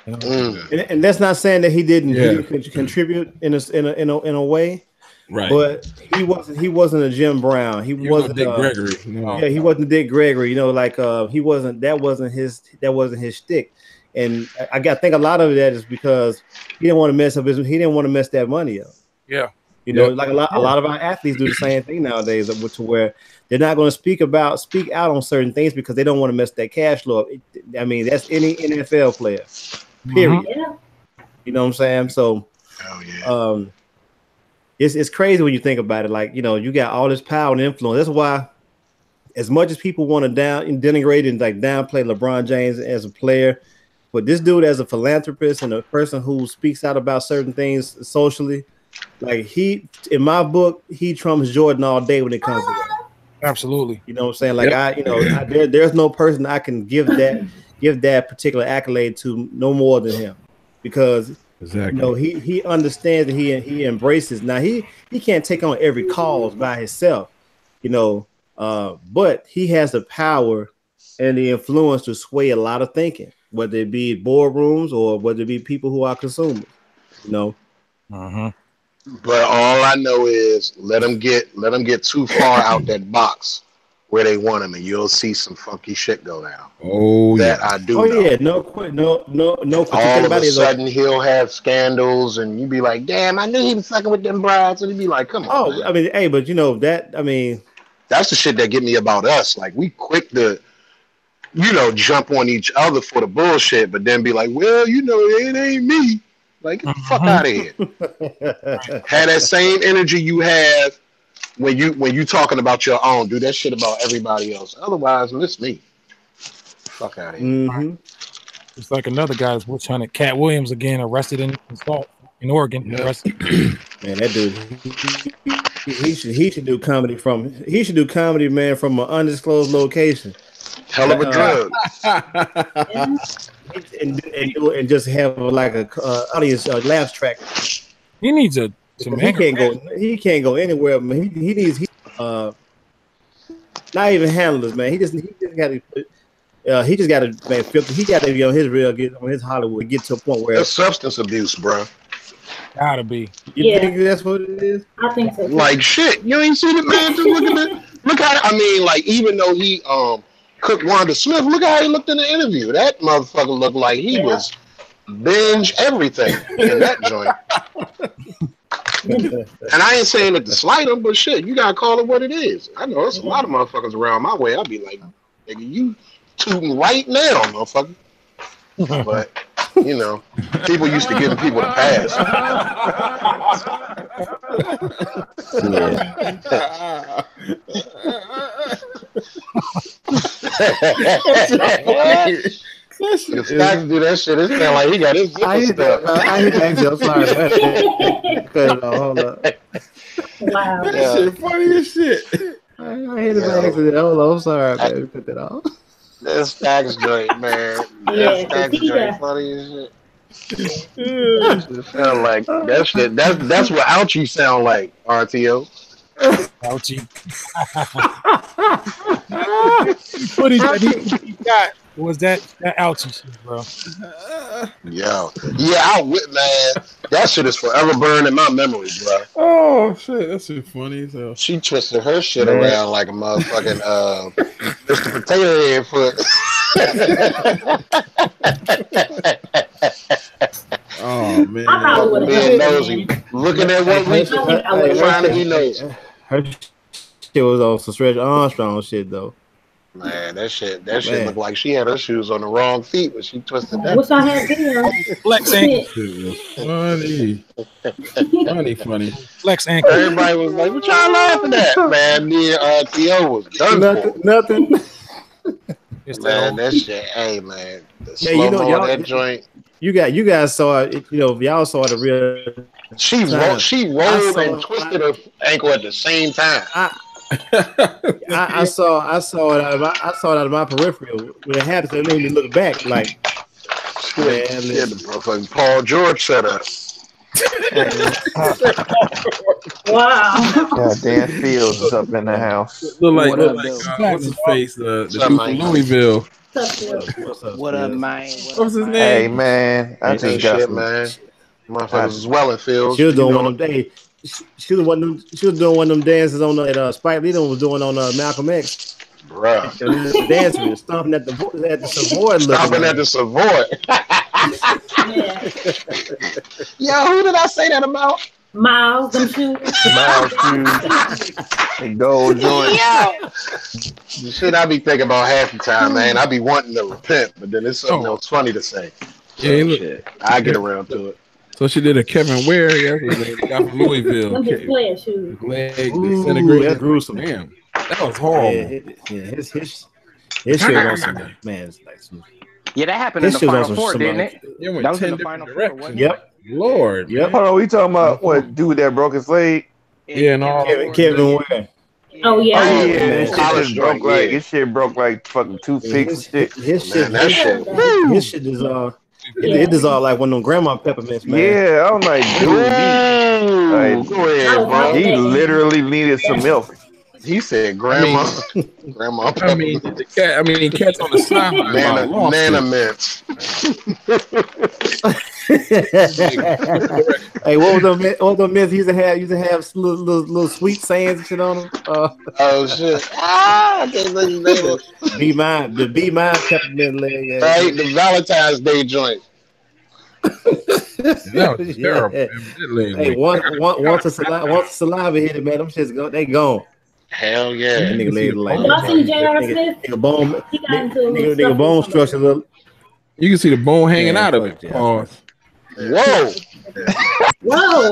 And that's not saying that he didn't contribute in a way. Right, but he wasn't a Jim Brown. He wasn't Dick Gregory. No. Yeah, he wasn't Dick Gregory. He wasn't. That wasn't his shtick. And I think a lot of that is because he didn't want to mess up he didn't want to mess that money up. Yeah, like a lot of our athletes do the same thing nowadays, to where they're not going to speak out on certain things because they don't want to mess that cash flow up. I mean, that's any NFL player. Period. You know what I'm saying? So, It's crazy when you think about it. Like, you got all this power and influence. That's why, as much as people want to denigrate and downplay LeBron James as a player, but this dude as a philanthropist and a person who speaks out about certain things socially, like in my book, he trumps Jordan all day when it comes to that. Absolutely. You know what I'm saying? Like there's no person I can give that particular accolade to no more than him, because exactly. He understands and he embraces. Now he can't take on every cause by himself, but he has the power and the influence to sway a lot of thinking, whether it be boardrooms or whether it be people who are consumers. But all I know is let them get too far out that box where they want him, and you'll see some funky shit go down. I do. Oh know. Yeah, no. All of a sudden he'll have scandals, and you be like, "Damn, I knew he was fucking with them brides." And he'd be like, "Come on." Man. I mean, hey, but that's the shit that get me about us. Like, we quick to, jump on each other for the bullshit, but then be like, "Well, it ain't me." Like, get the fuck out of here. Have that same energy you have when you talking about your own. Do that shit about everybody else. Otherwise, miss me. Fuck out of here. It's like another guy that's witch hunted. Cat Williams again, arrested in assault in Oregon. Man, that dude, he should do comedy from an undisclosed location. Hell of a drug. and just have like a audience laugh track. He needs a. He can't go anywhere. Man. He needs not even handlers, man. He just got to man. He got to be on his real, get on his Hollywood, get to a point where that's substance abuse, bro. Gotta be. You think that's what it is? I think so. Like shit. You ain't seen it, man. Just look at it. Look how even though he cooked Wanda Smith, look how he looked in the interview. That motherfucker looked like he was binge everything in that joint. And I ain't saying it to slight him, but shit, you gotta call it what it is. I know there's a lot of motherfuckers around my way. I'll be like, nigga, you tooting right now, motherfucker. But people used to give people the pass. If Stacks do that shit, it's kind of like he got his stuff. I hit that. I'm sorry. Hold up. Wow. That shit funny as shit. I hit it by accident. Hold on. I'm sorry, baby. Put that off. That Stacks joint, man. That Stacks joint funny as shit. It sound like that shit. That's what ouchie sound like, RTO. Ouchie. What he got? was that ouchie shit, bro? Yo, yeah, man. That shit is forever burned in my memory, bro. Oh shit, that's so funny. So she twisted her shit around like a motherfucking Mr. Potato Head foot. oh man, I probably would have nosy. Looking at what we trying to be nosy. Her shit was on some Stretch Armstrong shit though. Man, that shit looked like she had her shoes on the wrong feet when she twisted that. What's I had there? Flex ankle. Funny. Flex ankle. Everybody was like, "What y'all laughing at?" Man, me and T.O. was done nothing. Man, that shit. Hey, man, the slow-mo on that joint. You guys saw it. You know, y'all saw the real. She rolled and twisted her ankle at the same time. I saw it out of my peripheral. When it happened, it made me look back like, man, the Paul George set up. Wow. Dan Fields is up in the house. Look like what's his face? The dude from Louisville. What up, man? What's his name? Hey, man, I just got shit, man. Motherfuckers is well in fields. She was doing one of them days. She was doing one of them dances on that Spike Lee was doing on Malcolm X. Bruh. Dancing, stomping at the Savoy. Stomping at the Savoy. Yo, who did I say that about? Miles, them shoes. Miles shoes. And gold joints. The shit I be thinking about half the time, man. I be wanting to repent, but then it's something else funny to say. So, yeah, I get around to it. So she did a Kevin Ware, the guy from Louisville. Them just player shoes. Leg disintegrated. That's gruesome. Damn, that was horrible. His shit on some man. Like some, yeah, that happened in the Final Four, didn't it? It went That was 10 in the different Final directions. Four, wasn't Yep. Lord. Yep. Hold on, we talking about what dude that broke his leg? Yeah, no. Kevin Ware. Oh yeah. Oh yeah, College his shit broke joint, like his shit broke like fucking toothpicks and shit. His shit is It dissolved like one of them grandma peppermints, man. Yeah, I'm like, dude, Go ahead, bro. he literally needed some milk. He said, "Grandma, grandma." I mean, cats on the sideline. Nana mints. Hey, what was the myths? He used to have little sweet sayings and shit on them. Oh shit! I can't think of his name. Be mine peppermint leg. Yeah. Right, the Valentine's Day joint. That was terrible. Yeah. Hey, once the saliva hit it, man, them shits go. They gone. Hell yeah! That nigga laid like Y'all see J.R. Smith? Nigga bone structure. You can see the bone hanging out of it. Yeah. Pause. Whoa! Whoa.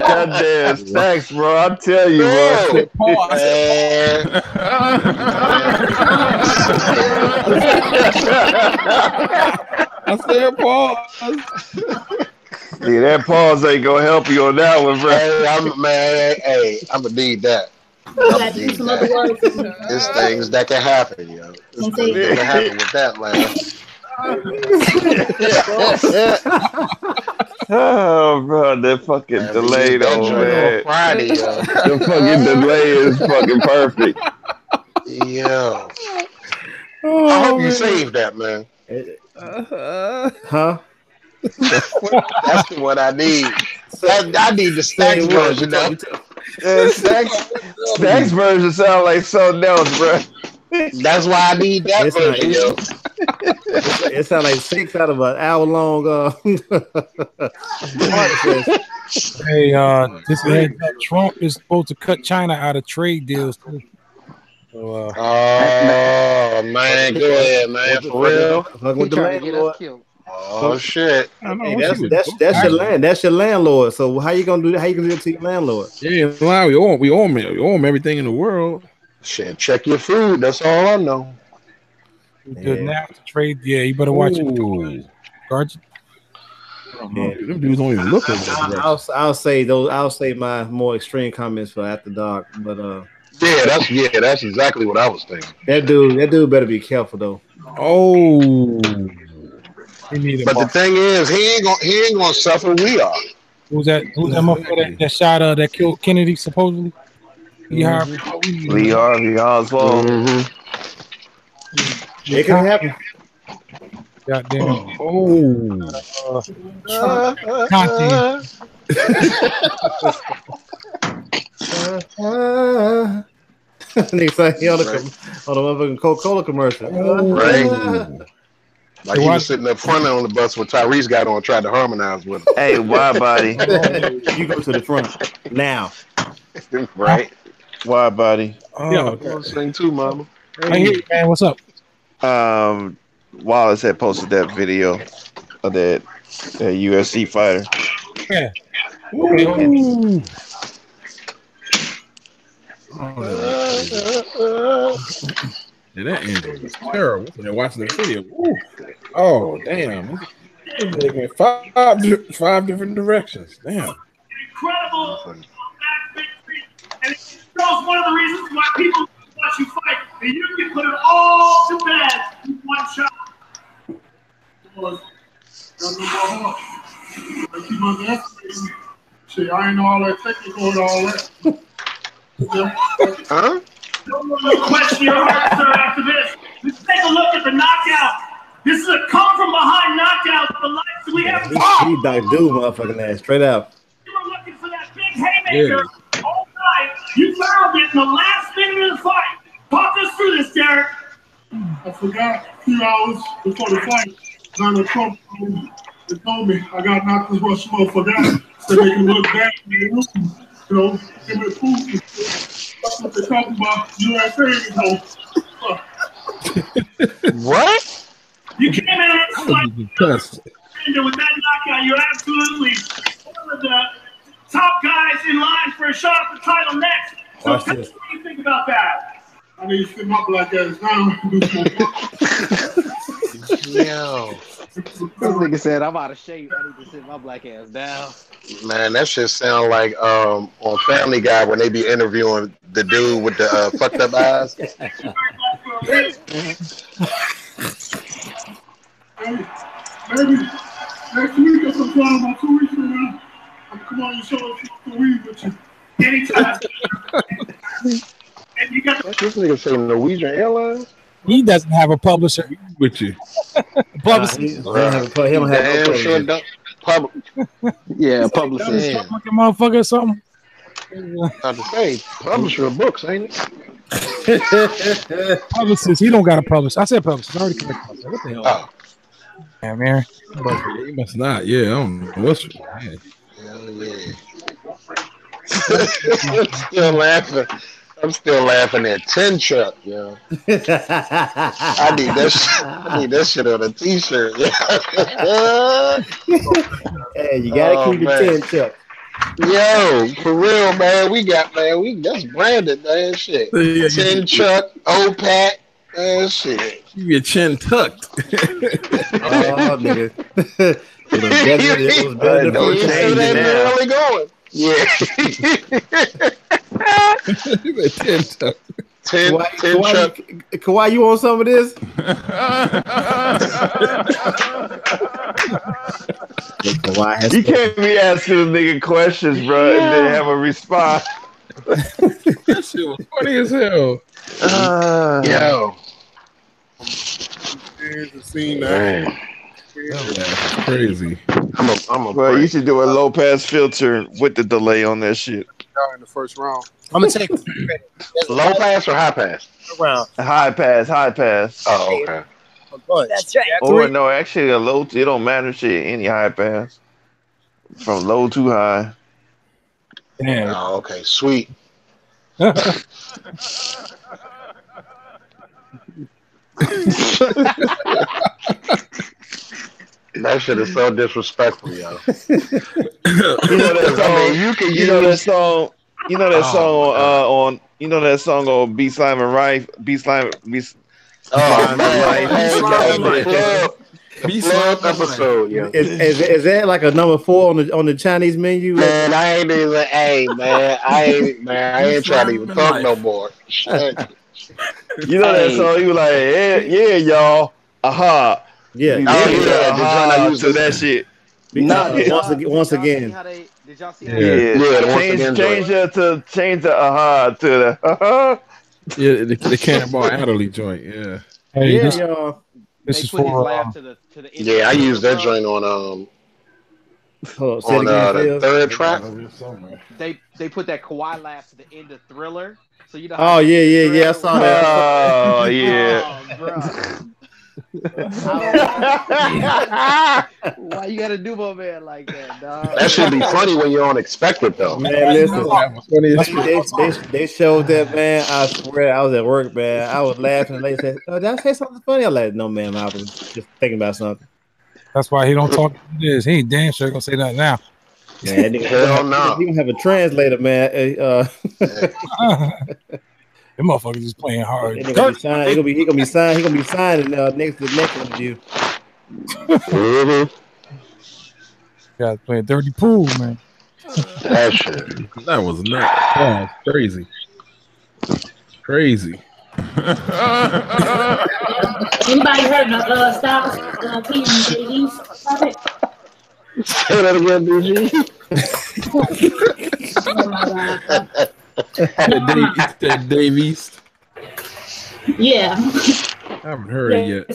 Goddamn stacks, bro. I tell you, bro. Pause. I said pause. Yeah, that pause ain't gonna help you on that one, bro. I'm gonna need that. There's things that can happen, yo. There's things that can happen with that, man. Oh, bro, that fucking delay, though, man. Friday, yo. The fucking delay is fucking perfect. Yo. I hope you saved that, man. Huh? That's what I need. I need the Stacks version, though. Stacks version sound like something else, bro. That's why I need that version, yo. It sounds like 6 out of an hour long. Hey, this man Trump is supposed to cut China out of trade deals too. So, oh man, go ahead, man, for real. He trying to get us killed. Oh shit! Hey, that's your land. That's your landlord. So how you gonna do that? How you gonna do it to your landlord? Yeah, we own everything in the world. Shit, check your food. That's all I know. Good now to trade. Yeah, you better watch it. Guard. Them dudes don't even look at that. I'll say my more extreme comments for after dark. But that's exactly what I was thinking. That dude better be careful though. Oh. But the thing is, he ain't gonna suffer. We are. Who's that motherfucker that shot that killed Kennedy supposedly? Lee Harvey Oswald. It can happen. Goddamn. Oh. Content. Nigga like he on the motherfucking Coca-Cola commercial. Right. Like he was sitting up front on the bus with Tyrese got on, tried to harmonize with him. Hey, wide body. You go to the front now. Right. Wide body. Oh, I'm sing too, mama. I hear you, man. What's up? Wallace had posted that video of that UFC fighter. Yeah. Ooh. Yeah, that injury was terrible. They're watching the video. Ooh. Oh, damn. They went five different directions. Damn. Incredible victory. And it shows one of the reasons why people watch you fight. And you can put it all to bed in one shot. Shit, I ain't know all that technical and all that. Huh? No question your heart, sir, after this. Let's take a look at the knockout. This is a come from behind knockout. The lights we have. He Dr. Doom, motherfucking ass, straight out. You were looking for that big haymaker all night. You found it in the last minute of the fight. Talk us through this, Derek. I forgot a few hours before the fight. Donald Trump told me I got knocked this much motherfucker out so they can look back in the room. You know, give me food. That's what they're talking about. USA, you know. What? You came in and with that knockout, you're absolutely one of the top guys in line for a shot at the title next. So Watch this. what do you think about that? I need to sit my black ass down. Yo. This nigga said, I'm out of shape. I need to sit my black ass down. Man, that shit sound like on Family Guy when they be interviewing the dude with the fucked up eyes. Maybe next week or sometime, about 2 weeks from now, I'll come on your show and weed with you. Anytime. And you got This nigga say Norwegian Airlines? He doesn't have a publisher. With you. Publisher. He don't have no Sure don't. Yeah, publicist. Damn. Fucking motherfucker or something. Not to say, publisher of books, ain't it? Publicist. He don't got a publisher. I said publicist. I already corrected myself. What the hell? Oh. Yeah, man. He must not. Yeah, I don't know what's man. Hell yeah. I'm still laughing at 10 Truck, yo. I need that shit on a t-shirt. Hey, you gotta keep it 10 Chuck. Yo, for real, man. That's branded, man. Shit. 10 Truck, OPAC, man. Shit. Keep your chin tucked. Oh, nigga. It was better than You see that really going? Yeah. 10 tuck. 10 Truck. Kawhi, you on some of this? You can't be asking a nigga questions, bro, and then have a response. That shit was funny as hell. Yo. Seen that. That's crazy. Bro, you should do a low pass filter with the delay on that shit. In the first round. I'm gonna take Low pass or high pass? round. High pass. Oh, okay. That's right. Or no, actually a low. It don't matter shit. Any high pass from low to high. Damn. Oh, okay. Sweet. That shit is so disrespectful, yo. You know that song? I mean, you can You know that song? You know that song on? You know that song on B Simon Rife? B Simon. Oh, man. Be Last episode, yeah. Is that like a number 4 on the Chinese menu? Man, I ain't even. Hey, man, I ain't trying to even talk no more. You know that song? You like, yeah, y'all. Aha. Yeah. Aha to that shit. Once again. Did y'all see Change the aha to the aha. Yeah, the Cannonball Adderley joint. Yeah. Hey, Yeah, this y'all. is They put his for laugh to the end Yeah, I of the used that bro. joint on Hold on, say it again, the Phil. third track. They put that Kawhi laugh to the end of Thriller. So you know how Oh at the yeah, end of yeah, yeah. I Thriller saw when that. I saw Oh yeah. oh, bro. Why you gotta do my man like that, dog? That should be funny when you don't expect it though. Man, listen. That's what They showed that, man. I swear, I was at work, man. I was laughing. And they said, "Oh, did I say something funny?" I was like, "No, ma'am. I was just thinking about something." That's why he don't talk like this. He ain't damn sure gonna say that now. Man, Hell no. He gonna have a translator, man. Them motherfuckers just playing hard. He gonna be signed. He gonna be signed. He gonna be signed next to the next interview. Guys playing dirty pool, man. That shit. That was nuts. That was crazy. Crazy. Anybody heard of Styles P and JD's topic? Say that again, DG. Oh my God. Dave East. Yeah. I haven't heard it yet.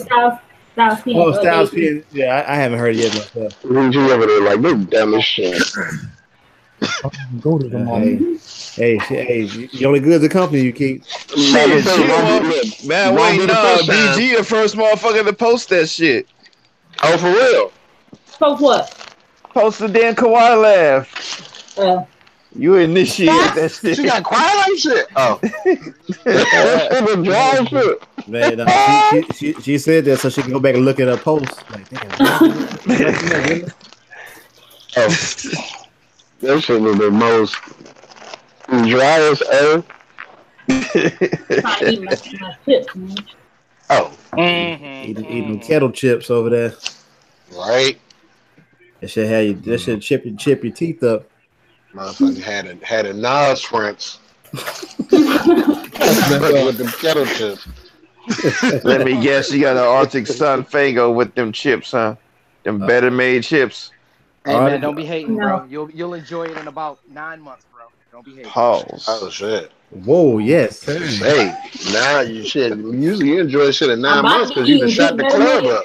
Styles P. Oh, Styles P. Yeah, I haven't heard it yet myself. DG over there like this dumb as shit. Go to them all. Hey, you only good as the company you keep. Shit, man, wait, no, BG the first motherfucker to post that shit. Oh, for real? Post what? Post the damn Kawhi laugh. You initiated that shit. She got quiet like shit. Oh. The drawing shit. Man, she said that so she can go back and look at her post. Like, damn. Oh. That shit was the most dry as ever. Eating my chips, man. Oh. Eating kettle chips over there. Right. That should chip your teeth up. Motherfucker had a Nas Prince. With them kettle chips. Let me guess, you got an Arctic Sun Fago with them chips, huh? Them better made chips. Hey man, don't be hating, bro. You'll enjoy it in about 9 months, bro. Don't be hating. Pause. Oh shit. Whoa, yes. Hey, now you shit. Usually you enjoy shit in 9 months because you just shot the club up.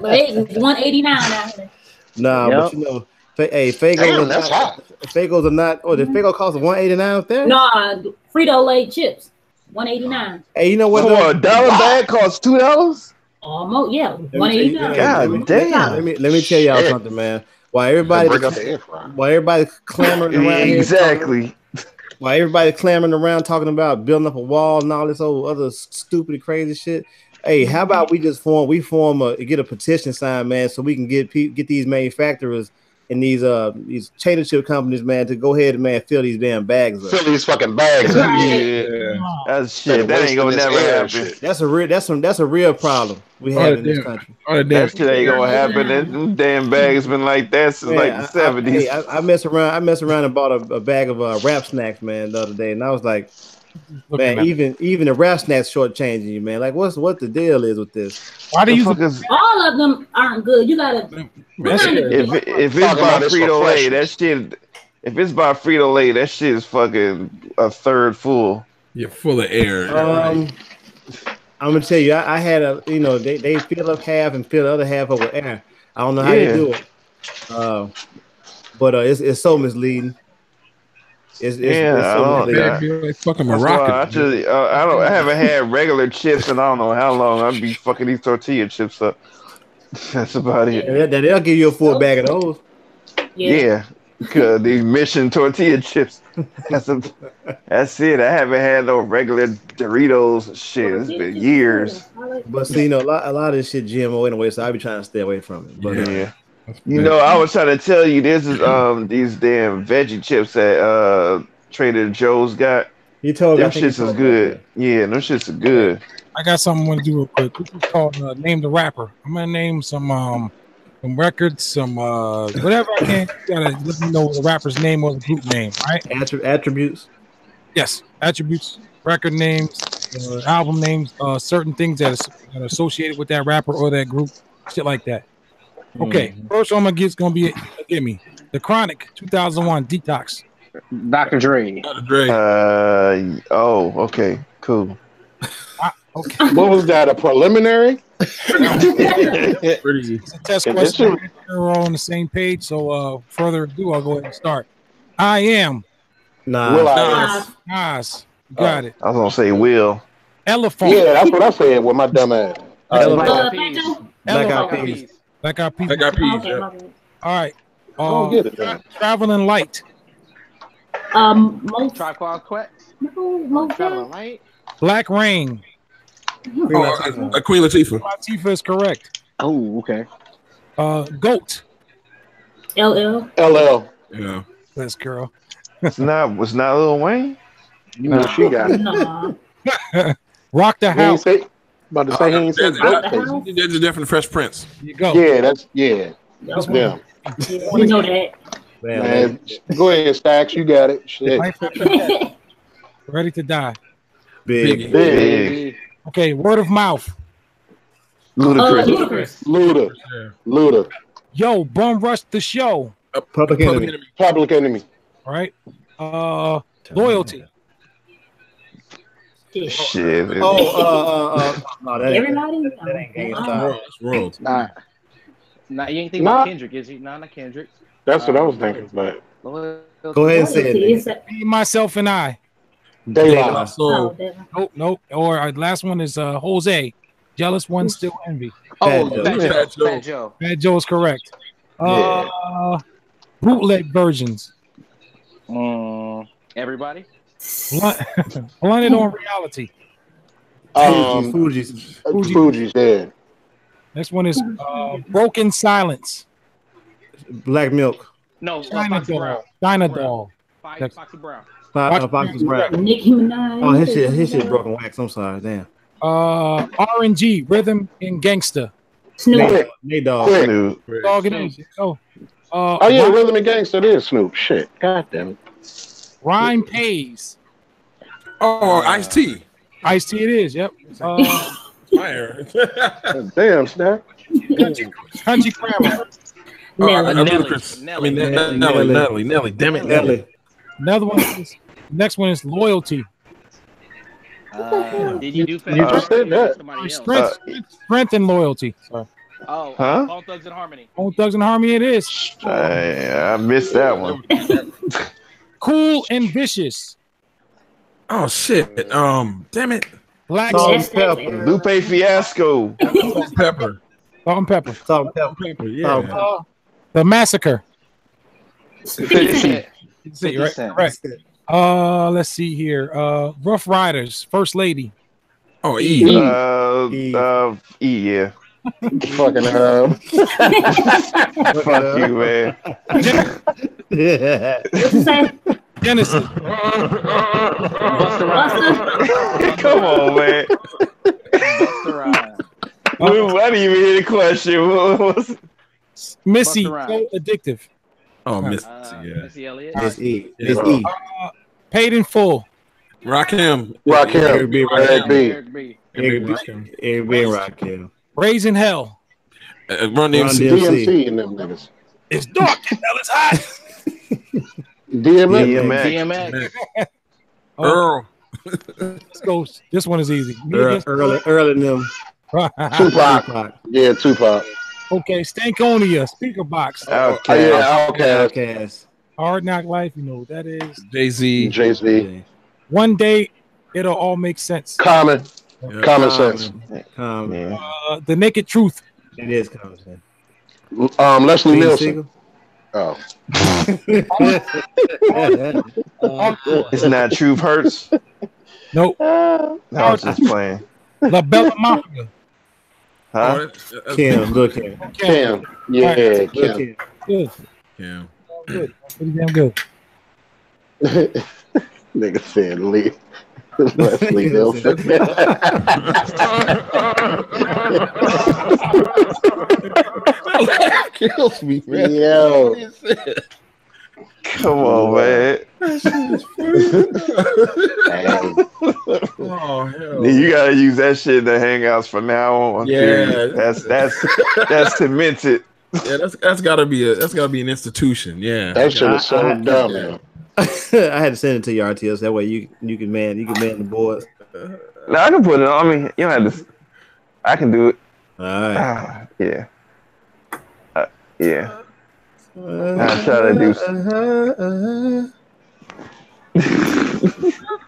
But it's 189 out there. Nah, but you know, Fagos that's hot. Fagos are not. Oh, the Fago cost $189 out there. Nah, Frito-Lay chips, $189. Hey, you know what? So a dollar bag costs $2. Almost, yeah, $189. God damn. Let me tell y'all something, man. While everybody clamoring around here, while everybody clamoring around talking about building up a wall and all this old other stupid crazy shit. Hey, how about we get a petition signed, man, so we can get these manufacturers and these potato chip companies, man, to go ahead and, man, fill these damn bags up. Fill these fucking bags up. Yeah. That's shit. That ain't gonna never happen. That's a real problem we have in this country. That shit ain't gonna happen. Them damn bags been like that since like the 70s. I mess around and bought a bag of wrap snacks, man, the other day, and I was like, man, even the rap snacks shortchanging you, man. Like, what the deal is with this? Why do you? All of them aren't good. You gotta. If it's by Frito-Lay, that shit. If it's by Frito-Lay, that shit is fucking a third full. You're full of air. I'm gonna tell you, I had they fill up half and fill the other half up with air. I don't know how they do it, but it's so misleading. It's so misleading. Like fucking Moroccan. I haven't had regular chips in I don't know how long. I'd be fucking these tortilla chips up. That's about it. They'll give you a full bag of those. Yeah. Because these Mission tortilla chips. That's it. I haven't had no regular Doritos shit. It's been years. But see, a lot of this shit GMO anyway, so I be trying to stay away from it. But yeah. I was trying to tell you this is these damn veggie chips that Trader Joe's got. You told me them shits is good. Yeah, them shits are good. I got something I want to do real quick. This is called Name the Rapper. I'm gonna name some records, some whatever I can. You gotta let me know the rapper's name or the group name, right? Attributes. Yes, attributes, record names, album names, certain things that are associated with that rapper or that group, shit like that. Okay, first one I'm gonna be give me The Chronic 2001 Detox. Dr. Dre. Okay, cool. Okay. What was that? A preliminary? It's a test question. We're all on the same page. So, further ado, I'll go ahead and start. I am. Nas. Got it. I was gonna say Will. Elephant. Yeah, that's what I said with my dumb ass. Black Eyed Peas. Black Eyed Peas. Okay, All okay. right. get it then. Traveling light. Most. Tribe Quest. Most. Traveling light. Black Rain. Queen Latifah. Latifah is correct. Oh, okay. Goat. LL. LL. Yeah. This girl. Was not Lil Wayne? You know she got it. Nah. Rock the He ain't house. say, about to say he ain't say Ghostface. There's a different Fresh Prince. There you go. Yeah, that's yeah. Okay. Yeah. Yeah, we know that. Man, go ahead, Stacks. You got it. Shit. Ready to die. Big. Big. Okay, word of mouth. Ludacris. Luda. Yo, Bum Rush the show. Public Enemy. Public Enemy. All right. Loyalty. Shit. No, that Everybody? that ain't Oh. It's royalty. Nah, you ain't thinking about Kendrick, is he? Nah, not Kendrick. That's what I was thinking, but Go ahead and say it. Me, myself, and I. Daylight. Oh, Nope. Or our last one is Jose. Jealous one, still envy. Oh, Fat Joe. Fat Joe. Fat Joe is correct. Bootleg versions. Everybody. Blinded on reality. Fuji's dead. Next one is Broken Silence. Black Milk. No, China Foxy Brown. Doll. China Doll. Foxy Brown. Fox's Brown. Nicki Minaj. Oh, his shit broken wax. I'm sorry. Damn. R&G, Rhythm and Gangsta. Snoop. Nate Dogg. Dog it is. Oh, Oh yeah, Rhythm and Gangsta. It is Snoop. Shit. God damn it. Rhyme Pays. Oh, Ice-T. Ice-T it is. Yep. Fire. Damn, Stack. Country Grammar. Nelly. Damn it, Nelly. Another one is. Next one is Loyalty. Did you do Fat You just said that. Somebody else. Strength and Loyalty. Sorry. Oh, Huh? Bone Thugs and Harmony. Bone Thugs and Harmony it is. I missed that one. Cool and Vicious. Oh shit. Damn it. Black Salt and Pepper. Pepper. Lupe Fiasco. Salt and Pepper. Salt and Pepper. Salt and Pepper. Pepper. Yeah. The Massacre. 50 Cent. See, right? Correct. Let's see here. Rough Riders, First Lady. Oh, E. Yeah. Fucking Fuck you, man. Genesis. Come on, man. I didn't even hear the question. Missy, so addictive. Oh, Missy. Missy Elliott. It's E. It's E. Paid in Full. Rakim. Eric B. Eric B. Eric B. and Rakim. Raising Hell. Run DMC. DMC and them niggas. It's dark. Hell is hot. DMX. Earl. Let's go. This one is easy. Early them. Tupac. Yeah, Tupac. Okay, Stankonia, Speaker Box. Outkast. Hard Knock Life, you know what that is. Jay-Z. One Day, It'll All Make Sense. Common sense. The Naked Truth. It is common sense. Leslie Nielsen. Oh. It's Not Truth Hurts. Nope. I was just playing. La Bella Mafia. Huh? Kim. Look Kim. Cam. Yeah, Right. Cam. Good. Yeah. Good. Pretty damn good. Nigga said Lee. Leslie Nielsen. Kills me, man. Yo. Come on, man. Oh, hell. You gotta use that shit in the hangouts from now on. Yeah. Dude. That's cemented. Yeah, that's gotta be an institution. Yeah. That shit is so dumb, man. I had to send it to your RTS. That way you can man the board. I can put it on. I mean, you don't have to. I can do it. All right. Yeah. Yeah. I'll try to do.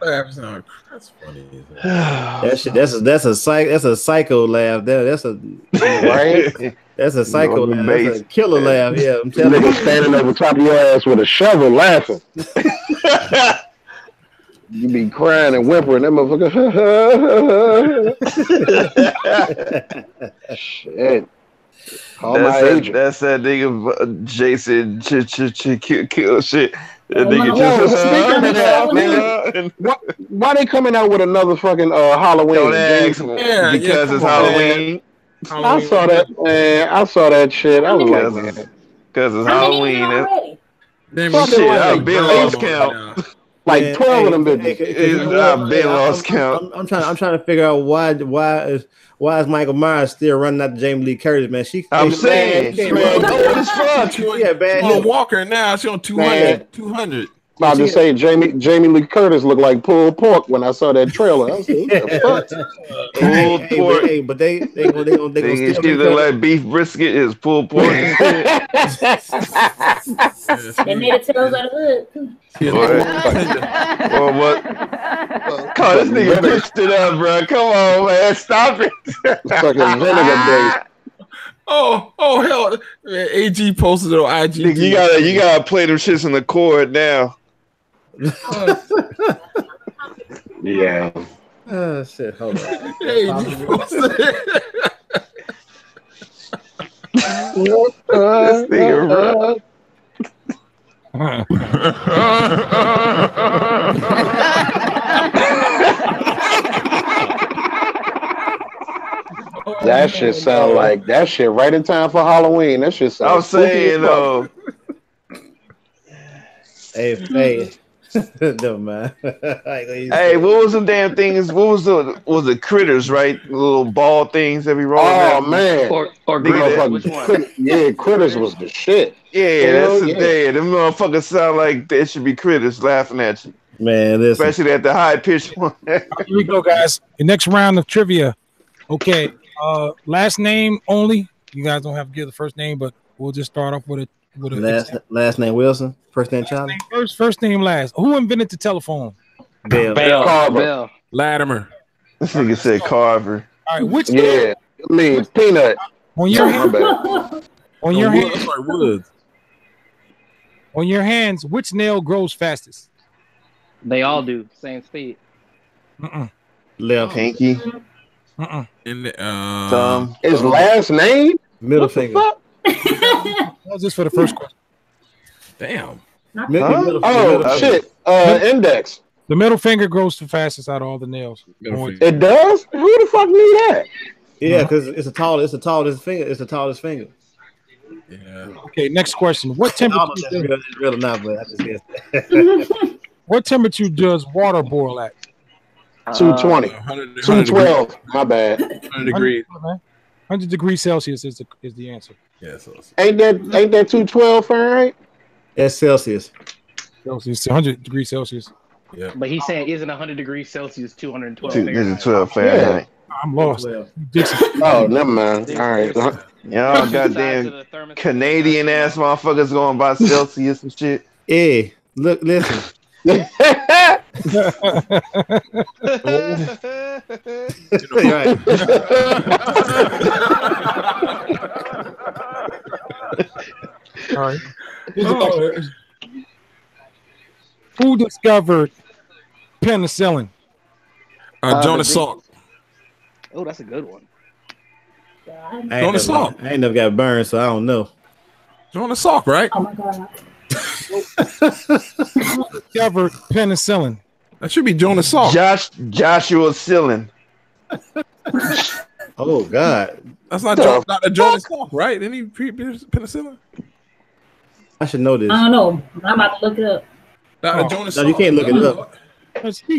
That's funny. That's a psycho laugh. That's a Right? That's a psycho laugh. That's a killer laugh. Yeah, I'm telling you. Nigga standing over top of your ass with a shovel laughing. You be crying and whimpering. That motherfucker. Shit. That's that nigga Jason kill shit. That nigga speaking of that, man, why they coming out with another fucking Halloween? Don't ask me. Because it's Halloween. I saw that, man. I saw that shit. I was like, man, because it's Halloween. Shit, I've been lost count. Like 12 of them bitches. I've been lost count. I'm trying to figure out why is Michael Myers still running out to Jamie Lee Curtis, man? I'm saying, man, old as fuck. Yeah, man. She's on Walker now. She's on 200. I'll just say Jamie Lee Curtis looked like pulled pork when I saw that trailer. I was like, what the fuck? Pulled pork. Hey, but they gonna she look like beef brisket is pulled pork. They made it Tales of the Hood. Or what? Call this nigga pitched it up, bro. Come on, man. Stop it. Fucking vinegar base. Oh hell! Man, AG posted it on IG. You gotta play them shits in the chord now. Yeah. Oh shit! Hold on. AG posted it. This nigga, bro. That shit sound like that shit right in time for Halloween. That shit sound. I'm saying though. Hey, never mind. Hey, what was the damn things? Was the critters, right? The little ball things that we rolled. Oh man, Or which one? Yeah, critters was the shit. Yeah, that's the day. Them motherfuckers sound like they should be critters laughing at you. Man, listen. Especially at the high pitched one. Here we go, guys. The next round of trivia. Okay, last name only. You guys don't have to give the first name, but we'll just start off with a last name Wilson, first name Charlie. First name last. Who invented the telephone? Bell. Latimer. This nigga said Carver. All right, which I mean Peanut. on your hand, on your hand, Woods. on your hands, which nail grows fastest? They all do. Same speed. Left. Pinky. In the, His last name? Middle finger. That was just for the first question. damn. Oh shit! Index. The middle finger grows the fastest out of all the nails. It does? Who the fuck need that? Yeah, because it's the tallest finger. It's the tallest finger. Yeah. Okay, next question. What I don't know temperature? if that's real or not, but I just guessed. What temperature does water boil at? 220. 212. My bad. 100 degrees. 100 degrees Celsius is the answer. Yeah, so Ain't that 212 Fahrenheit? That's Celsius. Celsius, 100 degrees Celsius. Yeah. But he's saying isn't 100 degrees Celsius 212 This Fahrenheit? is 12 Fahrenheit. I'm lost. Oh, never mind. All right. Y'all goddamn Canadian ass motherfuckers going by Celsius and shit. Hey, look, listen. Right. All right. Who discovered penicillin? Jonas Salk. Oh, that's a good one. Jonas Salk. I ain't never got burned, so I don't know. Jonas Salk, right? Oh my god. Discovered penicillin. That should be Jonas Salk. Joshua Sillin. Oh God, that's not Dr. Jonas Salk, right? Any penicillin? I should know this. I don't know. I'm about to look it up. Dr. Jonas No, you can't look it up.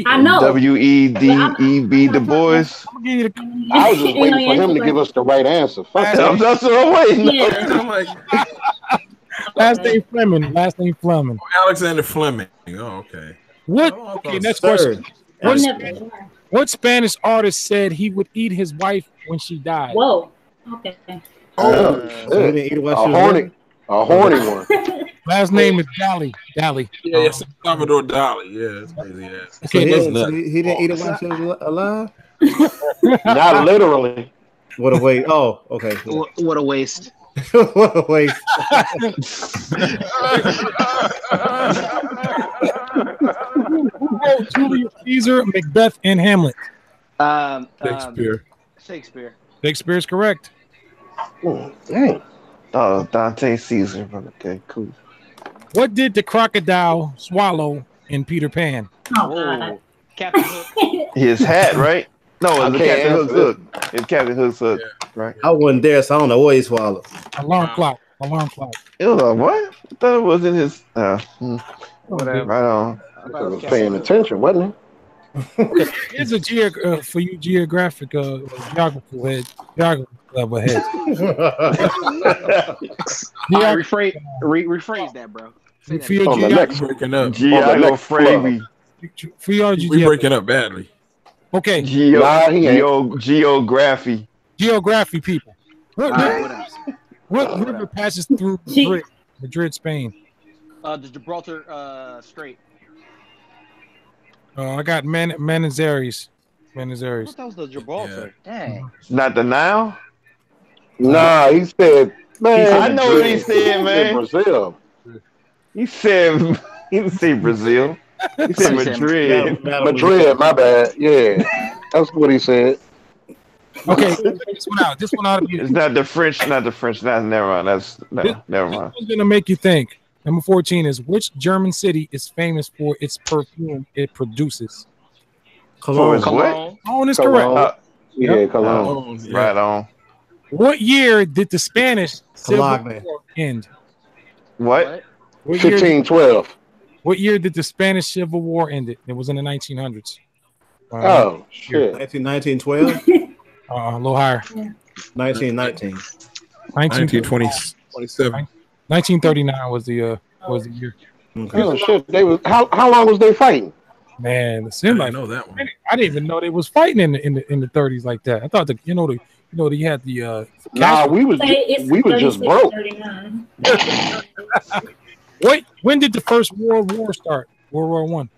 I know. W-E-D-E-B Du Bois. I was just waiting for him to give us the right answer. Fuck that. That's what I'm waiting on. Yeah. I'm like, Last name Fleming. Last name Fleming. Alexander Fleming. Oh, okay. What? Okay, next question. What Spanish artist said he would eat his wife when she died? Whoa. Okay. So he didn't eat while she was living? A horny one. Last name is Dali. Dali. Yeah, Salvador Dali. Yeah, that's crazy. So he didn't eat it while she was alive? Not literally. What a waste. Oh, okay. What a waste. What a waste. Who wrote Julius Caesar, Macbeth, and Hamlet? Shakespeare. Shakespeare is correct. Oh, dang. Oh, Dante Caesar. Okay, cool. What did the crocodile swallow in Peter Pan? Oh, Captain Hook. His hat, right? No, it was I can't Captain Hook's answer hook. It's Captain Hook's hook, right? I wasn't there, so I don't know what he swallowed. Alarm clock. Alarm clock. It was like, what? I thought it was in his. Whatever. Right on. I was paying attention, wasn't Here's a for you geographic geography head. Geography level head. Rephrase that, bro. Say that For your On the next breaking up. Geography. For your We breaking up badly. Okay. Geography. Geography people. Whatever. What river passes through Madrid, Spain? The Gibraltar Strait. I got Manizares. I thought that was the Gibraltar. Yeah. Dang. Not the Nile? Nah, he said, man. I know what he said, man. Brazil. He said, he didn't say Brazil. He said Madrid. Madrid, my bad. Yeah. That's what he said. Okay, this one out. This one ought to be. It's not the French. Never mind. Never mind. This one's gonna make you think. Number 14 is which German city is famous for its perfume it produces? Cologne. Cologne. Cologne is correct. Yeah, Cologne. Right on. What year did the Spanish Civil War end? What? 1512. What year did the Spanish Civil War end? It was in the 1900s. Oh, shit. 1912? A little higher. 1919. 1927. 1939 was the year. Okay. Oh shit! They was how long was they fighting? Man, it seemed like I know that one. I didn't even know they was fighting in the 30s like that. I thought they had the. Nah, we was just broke. When did the first World War start? World War One.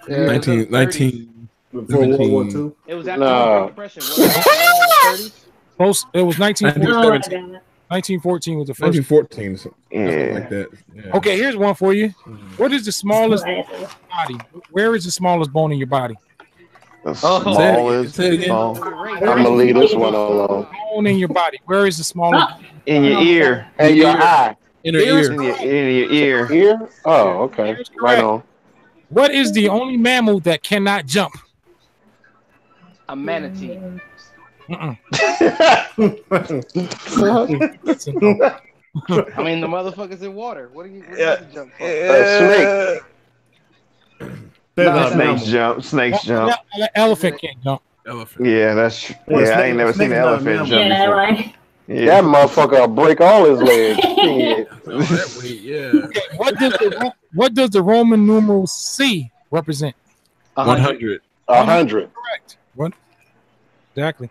19. Before World War II. It was after the Depression. It was 1914. 1914 was the first. 1914, something like that. Yeah. Okay, here's one for you. What is the smallest body? Where is the smallest bone in your body? The smallest. I'm gonna leave this one alone. Bone in your body. Where is the smallest? In your ear. And your eye. In your ear. In your ear. Ear? Oh, okay. Right on. What is the only mammal that cannot jump? A manatee. I mean, the motherfucker's in water. What do you jump for? A snake. Snakes jump. Elephant can't jump. Elephant. Yeah, that's. Yeah, I ain't never seen an elephant jump before. Right. Yeah. That motherfucker will break all his legs. That way, yeah. Okay, what does the Roman numeral C represent? 100. 100. Correct. What? Exactly.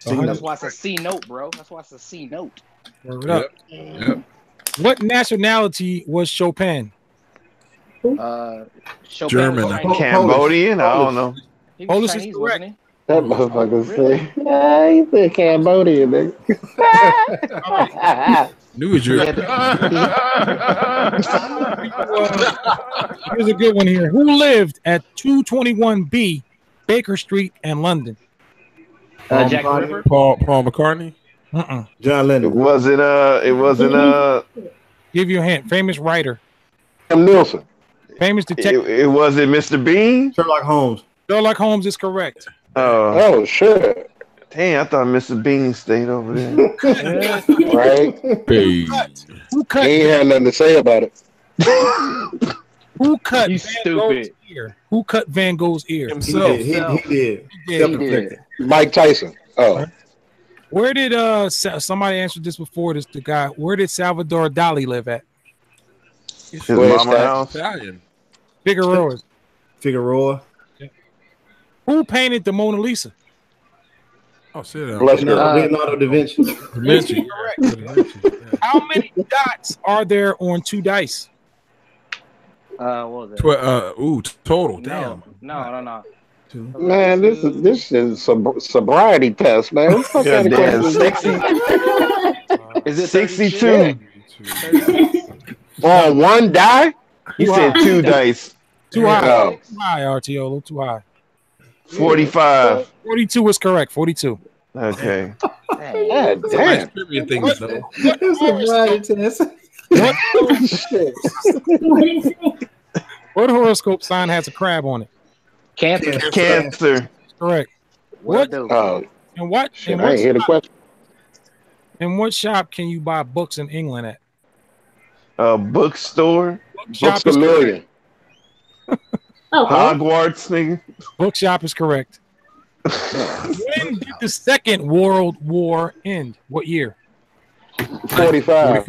That's why it's a C note, bro. That's why it's a C note. Yep. What nationality was Chopin? Chopin German. Cambodian? I don't know. He Polish was is Chinese, correct. wasn't he? That motherfucker say, yeah, he said Cambodian, nigga. Knew it, you. Here's a good one here. Who lived at 221B Baker Street in London? Jack the Ripper. Paul McCartney. John Lennon. It wasn't. Give you a hint. Famous writer. Tim Nielsen. Famous detective. It wasn't Mr. Bean. Sherlock Holmes. Sherlock Holmes is correct. Oh shit. Damn, I thought Mr. Bean stayed over there. Right? Who cut? He ain't had nothing to say about it. Who cut You Van Gogh's ear? Who cut Van Gogh's ear? Himself. He did. Mike Tyson. Oh. Where did somebody answered this before? The guy. Where did Salvador Dali live at? His mama house. Italian. Figueroa. Figueroa. Yeah. Who painted the Mona Lisa? Oh, shit. Leonardo da Vinci. Correct. How many dots are there on 2 dice? What was it? Total. Damn. No. Man, this is sobriety test, man. What the fuck Yeah, kind of damn, question is 62. On one die? He said 2 dice. Too high. Oh. Too high, Artiolo. Too high. 45. 42 is correct. 42. Okay. God damn. What horoscope sign has a crab on it? Cancer. Correct. What? Oh, And what? shit, I ain't hear the question. In what shop can you buy books in England at? A bookstore. Bookshop Books a is million. Hogwarts, nigga. Bookshop is correct. When did the Second World War end? What year? 45.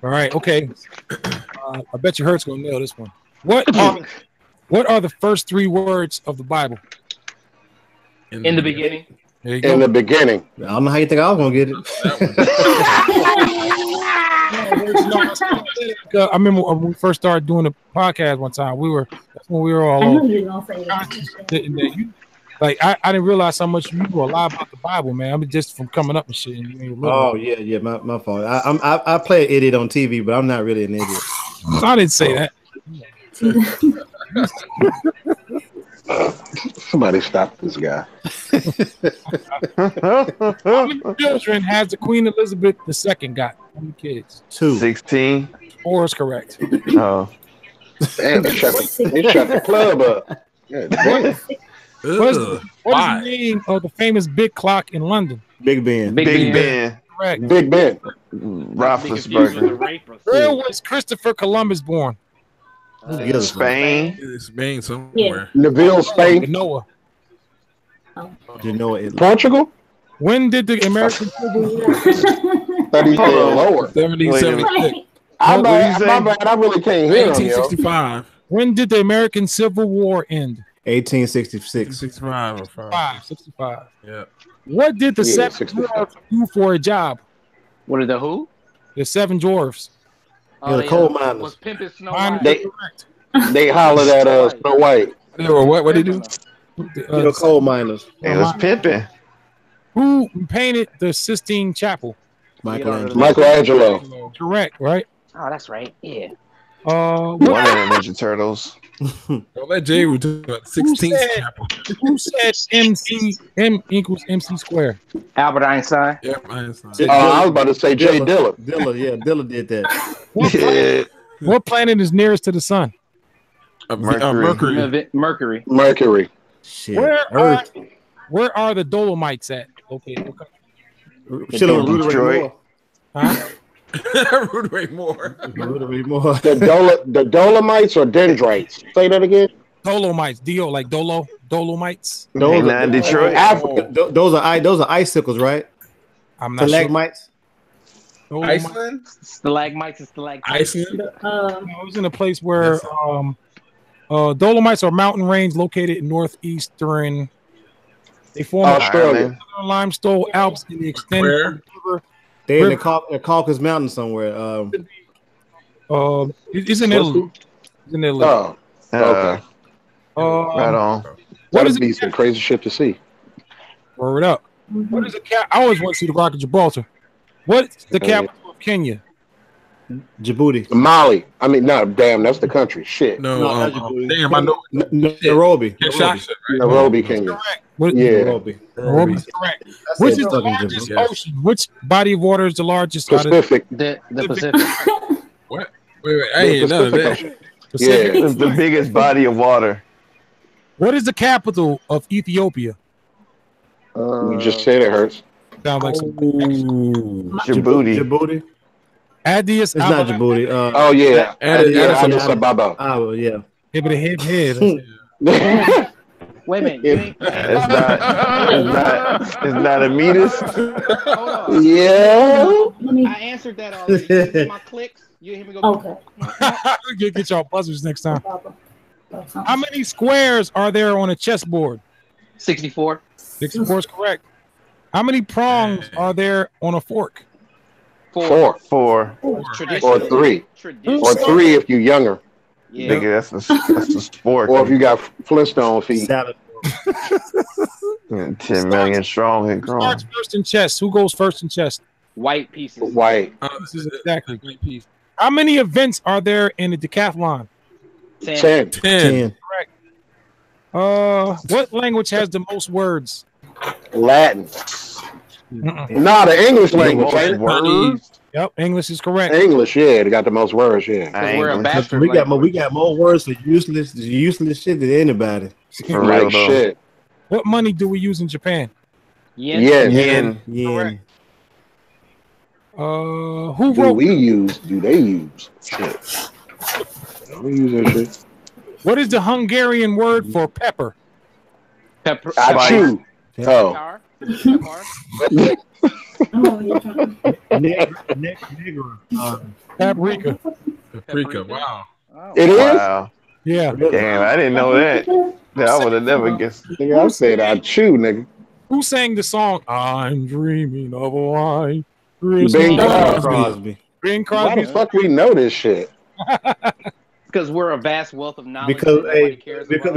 All right. Okay. I bet you Hurt's gonna nail this one. What are the first 3 words of the Bible? In the beginning. There you go. In the beginning. I don't know how you think I was gonna get it. I remember when we first started doing the podcast one time. That's when we were all I over. knew you were gonna say that. Like I didn't realize how much you knew a lot about the Bible, man. I mean, just from coming up and shit. And you Oh yeah, my fault. I play an idiot on TV, but I'm not really an idiot. I didn't say that. Somebody stop this guy. How many children has the Queen Elizabeth II got? How many kids? 2. 16. 4 is correct. Oh. Damn, they shut the club up. Yeah, damn. What is the name of the famous big clock in London? Big Ben. Big Ben. Correct. Big Ben. Roethlisberger. Where was Christopher Columbus born? Spain. Spain somewhere. Neville, Spain. Genoa. Genoa, Italy. Portugal? When did the American Civil War? 30 lower. 1776. My bad. I really can't hear him, yo. 1865. When did the American Civil War end? 1866. 65. Yeah. What did the 7 dwarfs do for a job? What are the who? The 7 dwarfs. The coal miners. Was pimping Snow Mine White. They hollered at Snow White. They were what? What did they do? Coal miners. It was pimping. Who painted the Sistine Chapel? Michelangelo. Correct, right? Oh, that's right. Yeah. One of the Ninja Turtles. Don't let Jay do about 16th chapel. Who said M equals MC squared? Albert Einstein. Yep, Einstein. I was about to say Jay Dilla. Dilla did that. What planet is nearest to the sun? Mercury. Mercury. Shit. Where are the Dolomites at? Okay. Detroit. Huh? Ruderay Moore. The Dolomites or Dendrites? Say that again. Dolomites. Like Dolomites. Those are Detroit. Africa. Those are icicles, right? I'm not Stalagmites. Sure. Iceland. Stalagmites and stalactites. Iceland. I was in a place where Dolomites are mountain range located in northeastern. They form Australia. Limestone Alps in the extended river. They're in the Caucasus Mountains somewhere. It's in Italy. It's in Italy. Oh, okay. Right on. That'd be some crazy shit to see. Word up. What is the cap? I always want to see the Rock of Gibraltar. What's the capital of Kenya? Djibouti. Mali. I mean, no, damn, that's the country. Shit. No, damn, I know. Nairobi. Nairobi, Kenya. Nairobi. Nairobi's correct. Which is the largest ocean? Which body of water is the largest? Pacific. The Pacific. What? Wait, I ain't none of that. Pacific. It's the biggest body of water. What is the capital of Ethiopia? You just said it hurts. Sounds like some Djibouti. Addis. It's not Djibouti. Oh yeah, Addis Ababa. Oh yeah. Head. Wait a minute. It's not a metis. Yeah. I answered that already. You hear my clicks. You hear me go. Okay. Get y'all buzzers next time. How many squares are there on a chessboard? 64. 64 is correct. How many prongs are there on a fork? 4. Four. Or 3. Or 3 if you're younger. Yeah. Nigga, that's a sport. Or if you got Flintstone feet. 10 million strong and Who grown. starts first in chess? Who goes first in chess? White pieces. White. This is exactly great piece. How many events are there in the decathlon? 10. 10. Correct. What language has the most words? Latin. Nah, the English language. Ain't it? Yep, English is correct. English, yeah, they got the most words, yeah. We're a bastard. We got more words for useless shit than anybody. For real, Like though. shit. What money do we use in Japan? Yen. Yen. Yen. Who Do wrote? we use? Do they use? Shit. We use that shit. What is the Hungarian word for pepper? Pepper. I chew. Oh. Pepper. Paprika. Paprika. Wow. It is? Wow. Yeah. Damn, I didn't know that. I would have never guessed. Nigga, I said I chew, nigga. Who sang the song "I'm Dreaming of a White Bing Christmas"? Crosby. Bing Why the Crosby. fuck we know this shit? Because we're a vast wealth of knowledge. Because that nobody cares about.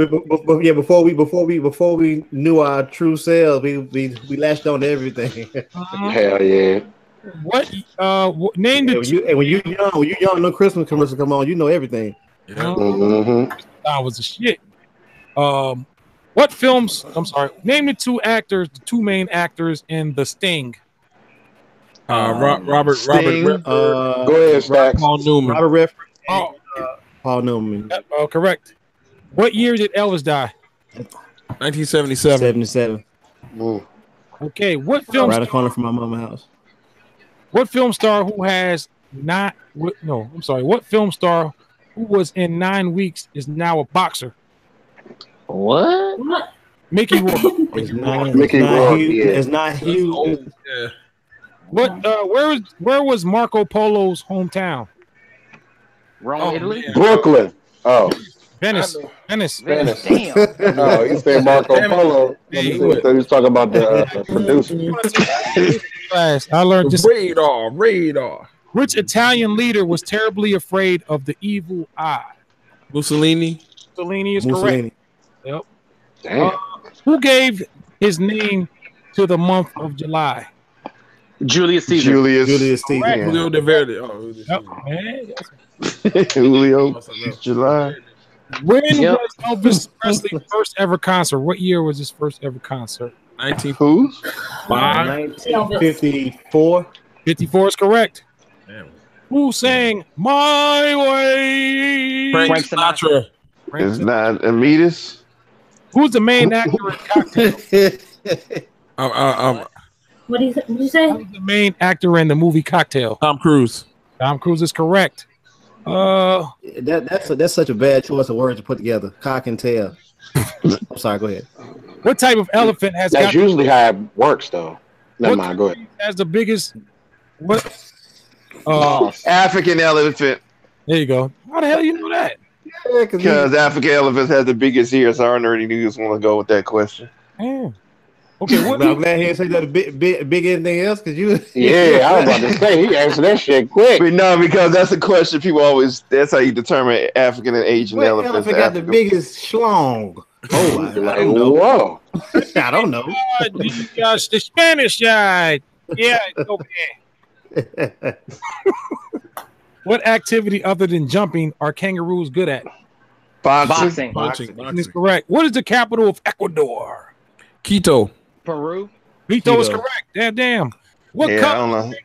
before we knew our true selves, we latched on to everything. Hell yeah. What? Name the. When you young, no Christmas commercial come on, you know everything. Mm-hmm. That was a shit. What films? I'm sorry. Name the two main actors in The Sting. Robert Sting. Redford. Go ahead, Stacks. Paul Newman. Robert Redford. Oh, Paul Newman. correct. What year did Elvis die? 1977. 77. Okay. What film? Right a corner from my mama's house. What film star who has not? No, I'm sorry. What film star who was in 9 weeks is now a boxer? What? Mickey Rourke. It's not huge. Yeah. What? Where was Marco Polo's hometown? Rome, Italy. man. Brooklyn. Oh. Venice. Damn. Oh, you said Marco Polo. Hey. He was talking about the producer. I learned just. Radar. Which Italian leader was terribly afraid of the evil eye? Mussolini. Mussolini is correct. Yep. Damn. Who gave his name to the month of July? Julius Caesar. Julius Caesar. Julio De Verde. Oh, Yep, man. Julio. July. When was Elvis Presley's first ever concert? What year was his first ever concert? 1954. 54 is correct. Damn. Who sang "My Way"? Frank Sinatra. It's not Amidas. Who's the main actor in Cocktail? What did you say? Who's the main actor in the movie Cocktail? Tom Cruise. Tom Cruise is correct. That's such a bad choice of words to put together. Cock and tail. I'm sorry. Go ahead. What type of elephant has That's usually how it works, though. Never mind. Go ahead. Has the biggest? What? African elephant. There you go. How the hell you know that? Because African elephants have the biggest ears. So I already knew you was going to go with that question. Damn. Okay, what? I'm glad he didn't say that big anything else because you. Yeah, I was about to say he answered that shit quick. But no, because that's a question people always. That's how you determine African and Asian What elephants. elephant got the biggest schlong? Oh, I don't know. Whoa. I don't know. The Spanish side. Yeah, it's okay. What activity other than jumping are kangaroos good at? Boxing. That is correct. What is the capital of Ecuador? Quito. Peru. Quito is correct. Damn. What Yeah, I color? don't know.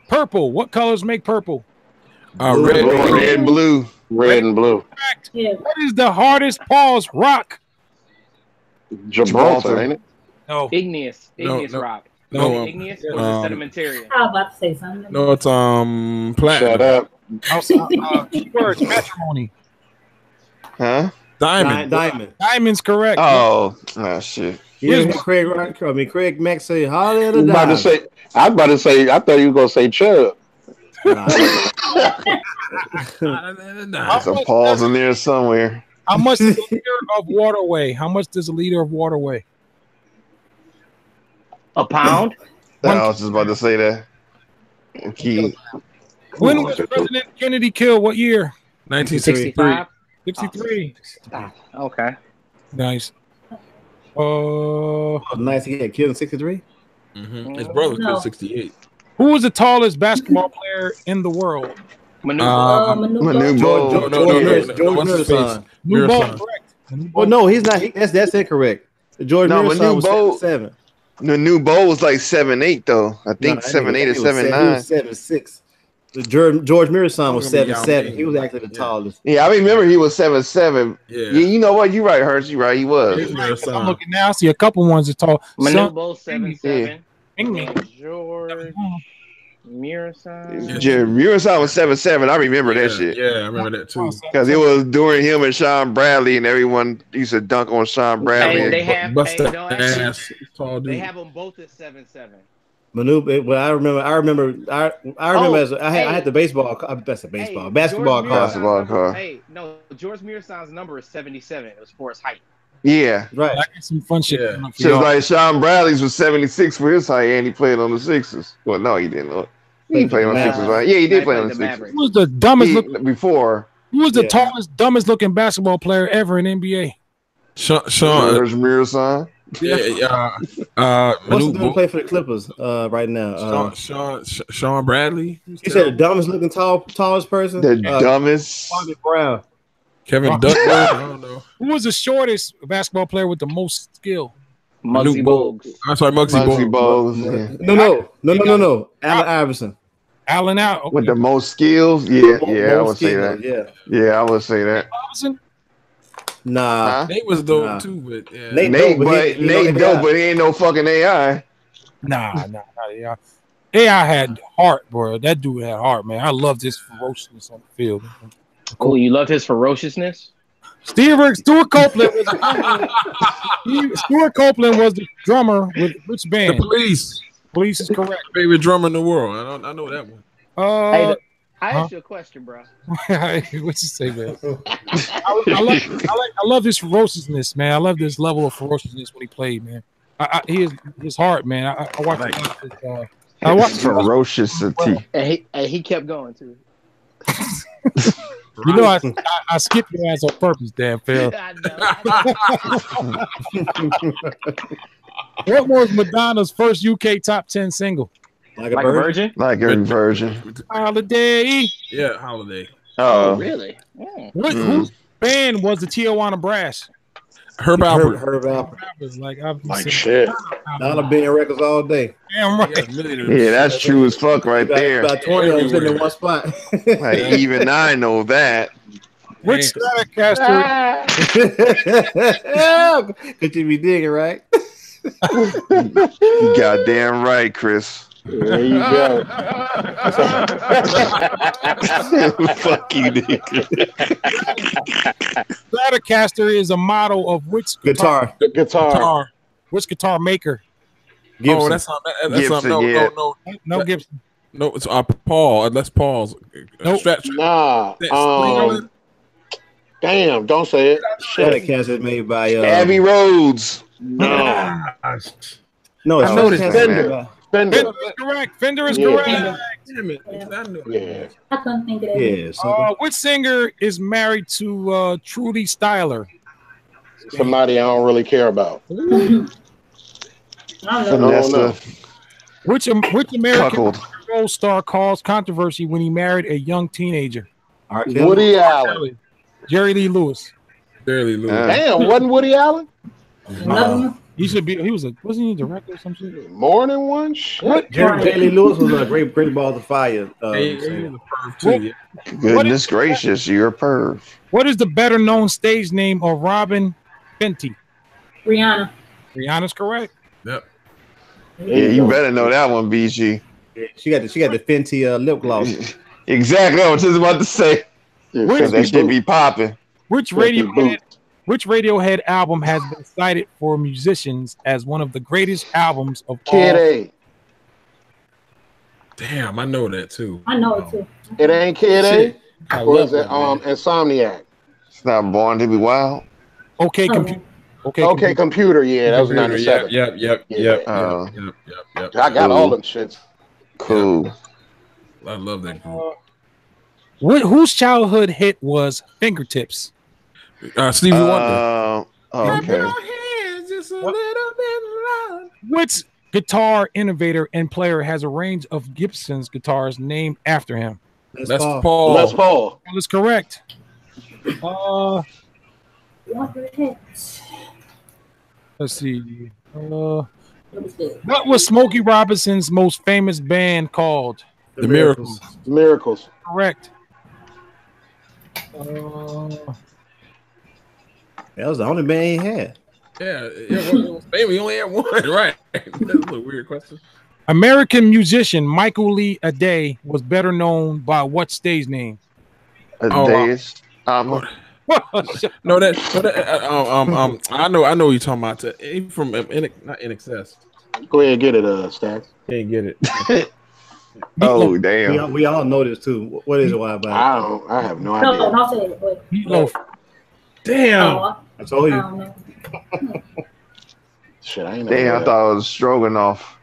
Purple. What colors make purple? Red. and blue. Red and blue. Correct. Yeah. What is the hardest pause rock? Gibraltar, ain't it? No. Igneous No. rock. No, Igneous or is it sedimentary? I was about to say something. No, it's platinum. Shut up. Keywords, matrimony. Huh? Diamond. Diamond's correct. Oh shit. Yeah, Craig Mack say, "Holler at I was about to say. I thought you were gonna say Chubb. There's a pause in there somewhere. How much does a liter of water weigh? How much does a liter of water weigh? A pound? I was just about to say that. Key. When was President Kennedy killed? What year? 1965. 63. Okay. Nice. Nice. He got killed in 63. His brother was killed in 68. Who was the tallest basketball player in the world? Manu Bol. George Miller's son. Manu Bol, correct. Oh no, he's not. That's incorrect. George Miller's son was 7'7". The new Bowl was like 7'8" though. I think 7'8" or 7'9". He was 7'6". George Miller's son was 7'7". He was actually the tallest. Yeah, I remember he was 7'7". Yeah, you know what? You're right, Hurst. You're right. He was. I'm looking now. I see a couple ones that tall. Manu Bol 7'7". Yeah. George Mirasan. Mirasan was 7'7". I remember that shit. Yeah, I remember that too. Because it was during him and Sean Bradley, and everyone used to dunk on Sean Bradley. Hey, they have They have them both at 7'7". Manu, well, I remember as I had the baseball. That's a baseball, basketball car. Hey, no, George Mirasan's number is 77. It was for his height. Yeah, right. I got some fun shit. Yeah. Just like Sean Bradley's was 76 for his height, and he played on the Sixers. Well, no, he didn't. He played on the Sixers, right? Yeah, he did play on the Sixers. Who was the dumbest before? Who was the tallest, dumbest looking basketball player ever in NBA? Sean Mirasan. Yeah. What's the dude play for the Clippers right now? Sean Bradley. You said the dumbest looking tallest person? The dumbest. Bobby Brown. Kevin Duckworth. I don't know. Who was the shortest basketball player with the most skill? Muggsy Bogues. I'm sorry, Muggsy Bogues. No. Allen Iverson. Allen out with the most skills. Yeah, I would say that. Yeah, I would say that. Iverson? Nah, Nate was dope too, but yeah. Nate dope, but he ain't no fucking AI. Nah, not AI. AI had heart, bro. That dude had heart, man. I loved his ferociousness on the field. Cool, you loved his ferociousness? Stuart Copeland was the drummer with which band? The Police. Police is correct. Favorite drummer in the world. I know that one. Hey, I asked you a question, bro. What you say, man? I love his ferociousness, man. I love this level of ferociousness when he played, man. His heart, man. I watched I watched ferociousity. And he kept going too. You know, I skipped your ass on purpose, damn Phil. I know. What was Madonna's first UK top 10 single? Like a virgin? Like a virgin. Holiday. Yeah, Holiday. Oh, really? Whose band was the Tijuana Brass? Herb Alpert. Herb Alpert. Like shit. Donna being records all day. Damn right. Yeah, that's true as fuck right there. About 20 of them sitting in one spot. Like, even I know that. Which Stratocaster? Could you be digging, right? Goddamn right, Chris. There you go. Fuck you, nigga. Stratocaster is a model of which guitar? Guitar. Which guitar maker? Gibson. Oh, that's Gibson, No Gibson. No, it's Paul. That's Paul's. Nope. Nah. Damn, don't say it. Stratocaster made by Abbey Roads. No. No, it's Fender. Fender is correct. Fender is correct. Damn it. I knew it. Yeah. I couldn't think of that. Yeah. Which singer is married to Trudy Styler? Somebody I don't really care about. I don't know. Vanessa. Which American Cuckold. role star caused controversy when he married a young teenager? Woody Allen. Jerry Lee Lewis. Barely lose. Damn, wasn't Woody Allen? Another one? He should be. Wasn't he a director or some shit? More than one? Shit. What? Jerry Lee Lewis was a great balls of fire. Goodness gracious, you're a perv. What is the better known stage name of Robin Fenty? Rihanna. Rihanna's correct. Yep. Yeah, you better know that one, BG. She got the Fenty lip gloss. Exactly, I was just about to say. Because that shit be popping. Which Radiohead album has been cited for musicians as one of the greatest albums of Kid all? A. Damn, I know that too. I know it too. It ain't Kid A? I Or love is it that, man. Insomniac? It's not Born to Be Wild. Okay, Oh. Okay, computer. Yeah, that was 97. Yep. I got all them shits. Cool. I love that group. Whose childhood hit was Fingertips? Stevie Wonder. Okay. Which guitar innovator and player has a range of Gibson's guitars named after him? Les Paul. That is correct. Let's see. What was Smokey Robinson's most famous band called? The Miracles. Miracles. Correct. That was the only band he had. Yeah. Maybe he only had one, right? That's a weird question. American musician Michael Lee Aday was better known by what stage name? Aday. No, I know what you're talking about. He from not In Excess. Go ahead and get it, Stacks. Can't get it. Oh damn! We all know this too. What is it? Why about? I have no idea. No, say it. Meatloaf. Damn! I told you. Shit, I ain't know. Damn, I thought it was Stroganoff.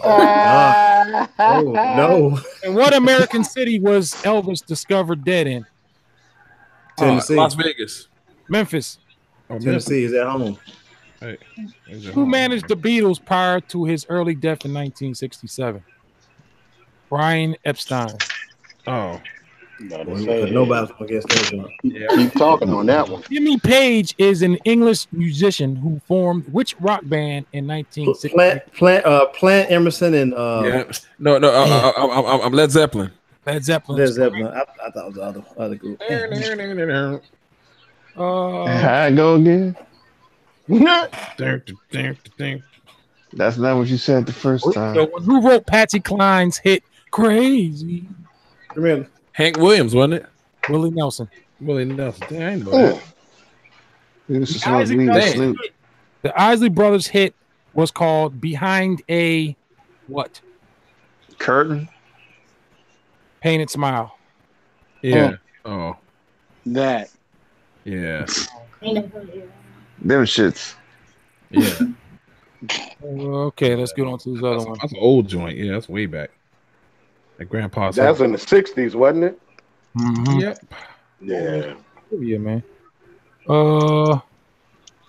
Oh no! And what American city was Elvis discovered dead in? Tennessee. Las Vegas. Memphis. Tennessee is at home. Hey, Who managed the Beatles prior to his early death in 1967? Brian Epstein. Oh. Nobody's gonna guess that. Keep talking on that one. Jimmy Page is an English musician who formed which rock band in 1960? Plant Emerson and I'm Led Zeppelin. Led Zeppelin. I thought it was the other group. How I go again? That's not what you said the first time. Who wrote Patsy Cline's hit "Crazy"? Remember? Hank Williams, wasn't it? Willie Nelson. Damn, I know that. This is Snoop. The Isley Brothers hit was called "Behind a What?" Curtain. Painted Smile. Yeah. Oh. That. Yeah. Them shits. Yeah. Okay, let's get on to this other one. That's an old joint. Yeah, that's way back. Like Grandpa's. That was in the 60s, wasn't it? Mm-hmm. Yep. Yeah. Yeah, man.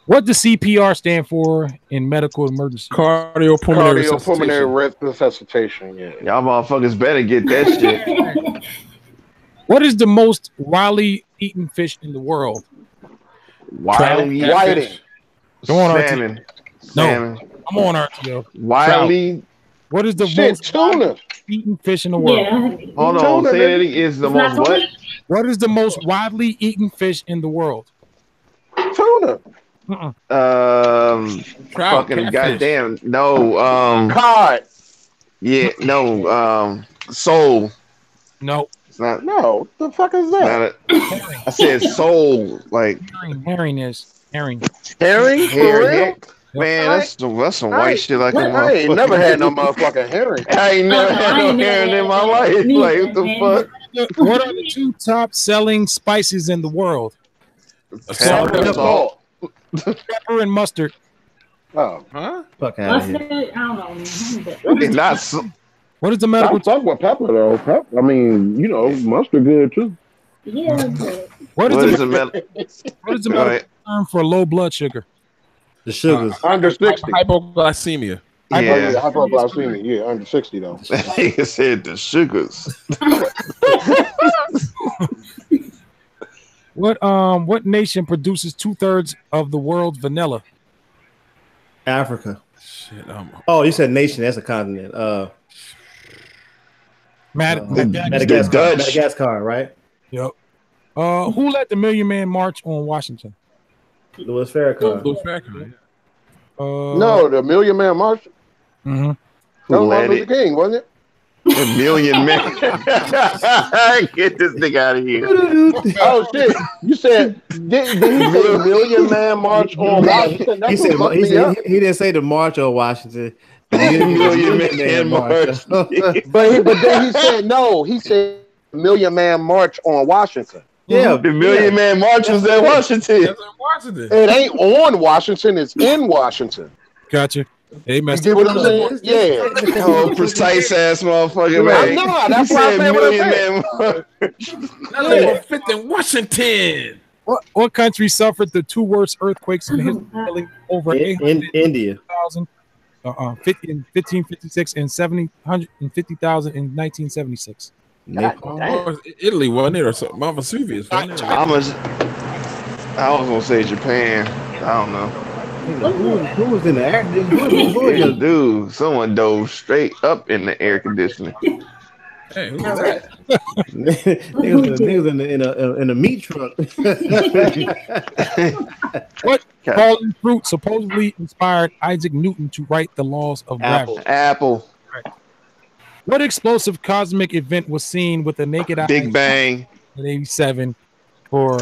What does CPR stand for in medical emergency? Cardiopulmonary resuscitation. Yeah. Y'all motherfuckers better get that shit. What is the most widely eaten fish in the world? Whiting. Come on, Salmon. No, I'm on RTO. Wiley. What is the most tuna eaten fish in the world? Yeah. Hold on. Say that is the most what? What is the most widely eaten fish in the world? Tuna. Fucking goddamn. No. Cod. Yeah. No. Soul. No. It's not. No. The fuck is that? I said soul. Like herring is herring. Herring? Herring. Man, that's some white shit. Like I ain't never had no motherfucking herring. I ain't never had no herring in my life. Like what the fuck? What are the two top selling spices in the world? Salt. Pepper and mustard. Oh, huh? Fuck out of here. I don't know. It's not. What is the medical? talk about pepper though. Pepper. I mean, you know, mustard good too. Yeah. What is the medical term for low blood sugar? The sugars. Under 60. Hypoglycemia. Yeah. Hypoglycemia. Yeah, under 60 though. He said the sugars. What nation produces 2/3 of the world's vanilla? Africa. Shit. Oh, you said nation. That's a continent. Madagascar, right? Yep. Who led the Million Man March on Washington? Louis Farrakhan. Louis Farrakhan. No, the Million Man March. Mm-hmm. That was Martin Luther King, wasn't it? A million men. Get this nigga out of here. Oh shit! You said did he say Million Man March on Washington? He didn't say the March on Washington. Million Man March. but then he said no. He said Million Man March on Washington. Yeah, The Million Man March was in Washington. That's in Washington. It ain't on Washington. It's in Washington. Gotcha. They You messed get up. what I'm saying? Yeah. Oh, precise ass motherfucker, I man. know. That's why I He said what I Million said. Man That's like fit in Washington. What country suffered the two worst earthquakes in the history, killing over India. 800,000 in 1556 and 750,000 in 1976? Italy, wasn't it, or something? Mount Vesuvius. I was gonna say Japan. I don't know. Who was in the air? Yeah, dude, someone dove straight up in the air conditioning. Hey, who's that? Niggas in a meat truck. What fallen fruit supposedly inspired Isaac Newton to write the laws of gravity? Apple. Right. What explosive cosmic event was seen with the naked eye? Big Bang. In 87 for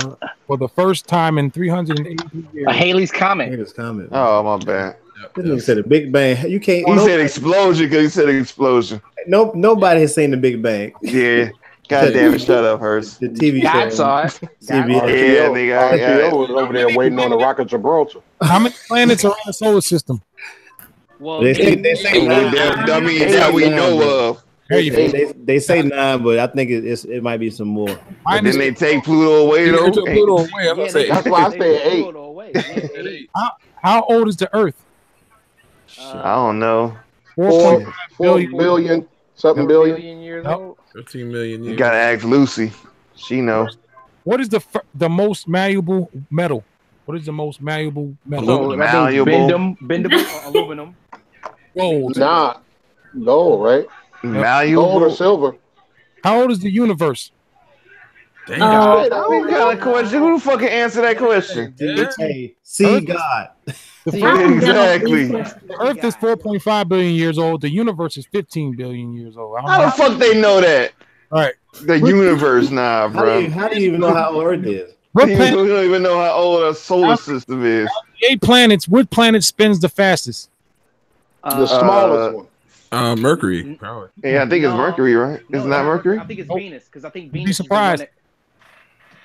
the first time in 383 years. A Halley's Comet. Halley's Comet. Oh, my bad. This nigga said the Big Bang. You can't. He said explosion because he said explosion. Nope. Nobody has seen the Big Bang. Yeah. God damn it. Shut up, Hurst. The TV God show. saw it. Yeah, nigga. RTO was over there waiting on the rock of Gibraltar. How many planets are in the solar system? Well, They say nine. Dummy is how we know of. They say 9, but I think it might be some more. But then they take Pluto away, though. That's why I said 8. How old is the Earth? I don't know. 4 billion, something billion. Years old. 15 million years. You gotta ask Lucy. She knows. What is the most malleable metal? What is the most malleable metal? Malleable. Bendable or aluminum. Gold. Nah, gold, right? Malleable. Gold or silver. How old is the universe? Who got a question? Who the fuck can answer that question? Hey, see God. Exactly. The Earth is 4.5 billion years old. The universe is 15 billion years old. How the fuck they know that? All right. The universe, nah, bro. How do you even know how old Earth is? We don't even know how old our solar system is. 8 planets. What planet spins the fastest? The smallest one. Mercury. Yeah, I think it's Mercury, right? It's not Mercury? I think it's Venus because I think Venus. Be surprised.